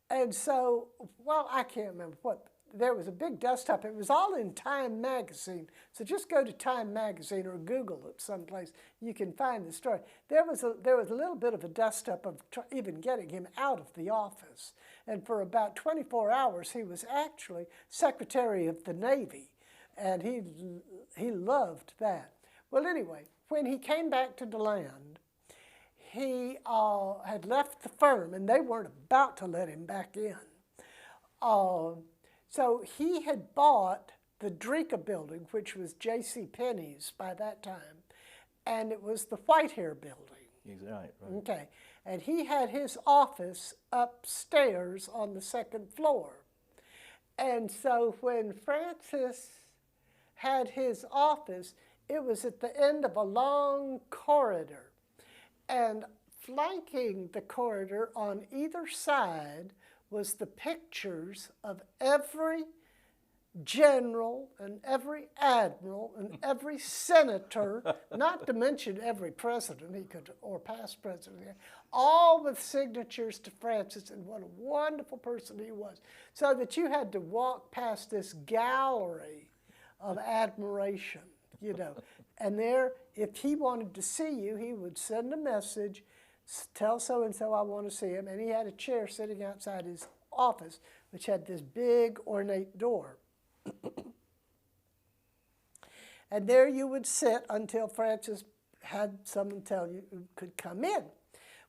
And so, well, I can't remember what. There was a big dust-up. It was all in Time magazine. So just go to Time magazine or Google it someplace. You can find the story. There was a little bit of a dust-up of even getting him out of the office. And for about 24 hours, he was actually Secretary of the Navy. And he loved that. Well, anyway, when he came back to DeLand, he had left the firm, and they weren't about to let him back in. So he had bought the Dreka building, which was J.C. Penney's by that time, and it was the Whitehair building. Right. Okay, and he had his office upstairs on the second floor. And so when Francis had his office, it was at the end of a long corridor. And flanking the corridor on either side was the pictures of every general and every admiral and every senator, not to mention every president he could, or past president, all with signatures to Francis, and what a wonderful person he was. So that you had to walk past this gallery of admiration, you know. And there, if he wanted to see you, he would send a message, tell so-and-so I want to see him, and he had a chair sitting outside his office, which had this big ornate door. And there you would sit until Francis had someone tell you who could come in.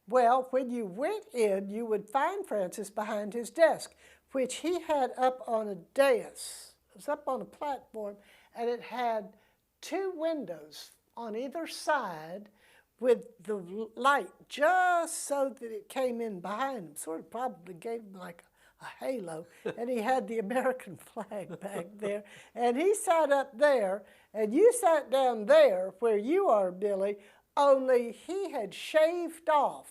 Well, when you went in, you would find Francis behind his desk, which he had up on a dais. It was up on a platform, and it had two windows on either side with the light just so that it came in behind him, sort of probably gave him like a halo, and he had the American flag back there, and he sat up there, and you sat down there where you are, Billy, only he had shaved off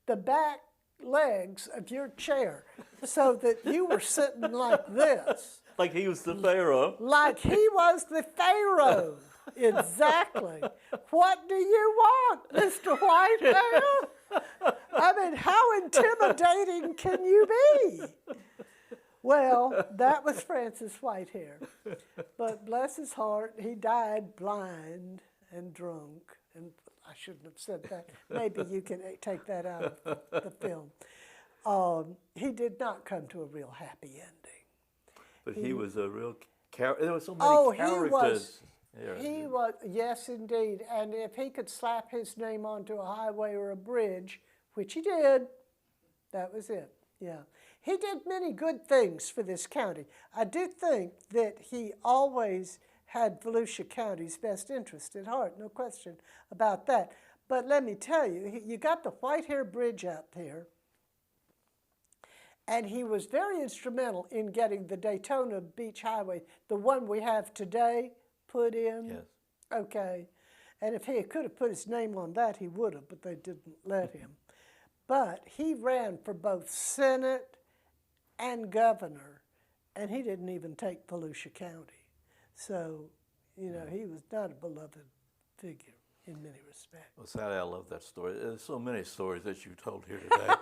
the back legs of your chair so that you were sitting like this. Like he was the Pharaoh. Like he was the Pharaoh. Exactly. What do you want, Mr. Whitehair? I mean, how intimidating can you be? Well, that was Francis Whitehair. But bless his heart, he died blind and drunk. And I shouldn't have said that. Maybe you can take that out of the film. He did not come to a real happy ending. But he was a real character. There were so many characters. He was, yes, indeed. And if he could slap his name onto a highway or a bridge, which he did, that was it. Yeah. He did many good things for this county. I do think that he always had Volusia County's best interest at heart, no question about that. But let me tell you, you got the Whitehair Bridge out there, and he was very instrumental in getting the Daytona Beach Highway, the one we have today, put in. Yes. Okay. And if he could have put his name on that, he would have, but they didn't let him. But he ran for both Senate and governor, and he didn't even take Volusia County. So, you know, he was not a beloved figure in many respects. Well, Sally, I love that story. There's so many stories that you told here today.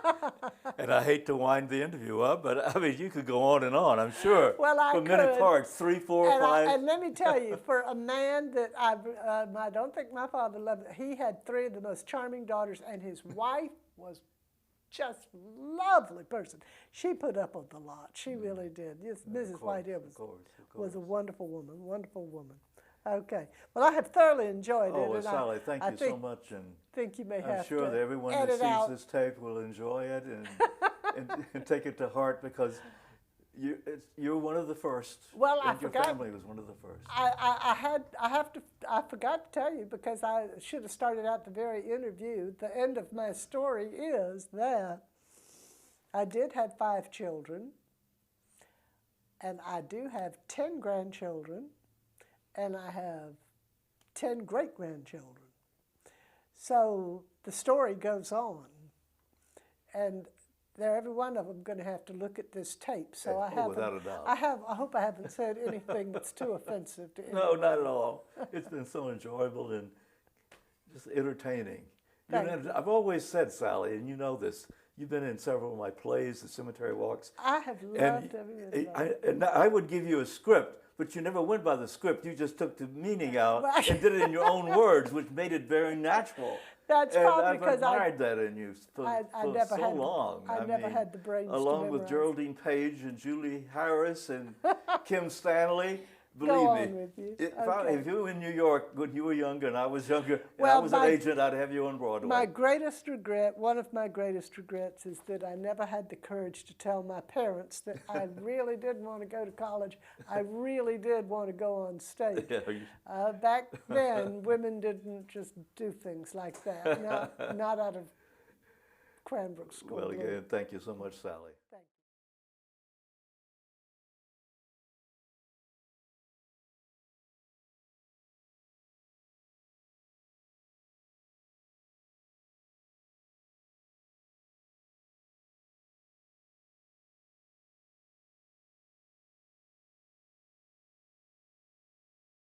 And I hate to wind the interview up, but I mean, you could go on and on, I'm sure. Well, I for could. many parts, 3, 4, 5. And let me tell you, for a man that I don't think my father loved, he had 3 of the most charming daughters, and his wife was just lovely person. She put up with a lot. She really did. Yes, Mrs. Whitehair was a wonderful woman, wonderful woman. Okay. Well, I have thoroughly enjoyed it. Oh, well, Sally, thank you so much. And think you may have I'm sure that everyone who sees this tape will enjoy it and take it to heart, because you're one of the first. Well, and I your forgot. family was one of the first. I forgot to tell you, because I should have started out the very interview. The end of my story is that I did have 5 children, and I do have 10 grandchildren, and I have 10 great-grandchildren. So the story goes on, and every one of them going to have to look at this tape. So without a doubt. I hope I haven't said anything that's too offensive to anyone. No, not at all. It's been so enjoyable and just entertaining. I've always said, Sally, and you know this, you've been in several of my plays, the Cemetery Walks. I have loved every minute of it. And I would give you a script, but you never went by the script. You just took the meaning out and did it in your own words, which made it very natural. That's probably because I've admired that in you for so long. I never had the brains to along with memorize. Geraldine Page and Julie Harris and Kim Stanley. Believe Go me, on with you. if you were in New York when you were younger and I was younger, and Well, I was an agent, I'd have you on Broadway. My greatest regret, one of my greatest regrets, is that I never had the courage to tell my parents that I really did want to go to college. I really did want to go on stage. Back then, women didn't just do things like that, not out of Cranbrook School. Well, again, thank you so much, Sally. Thank you.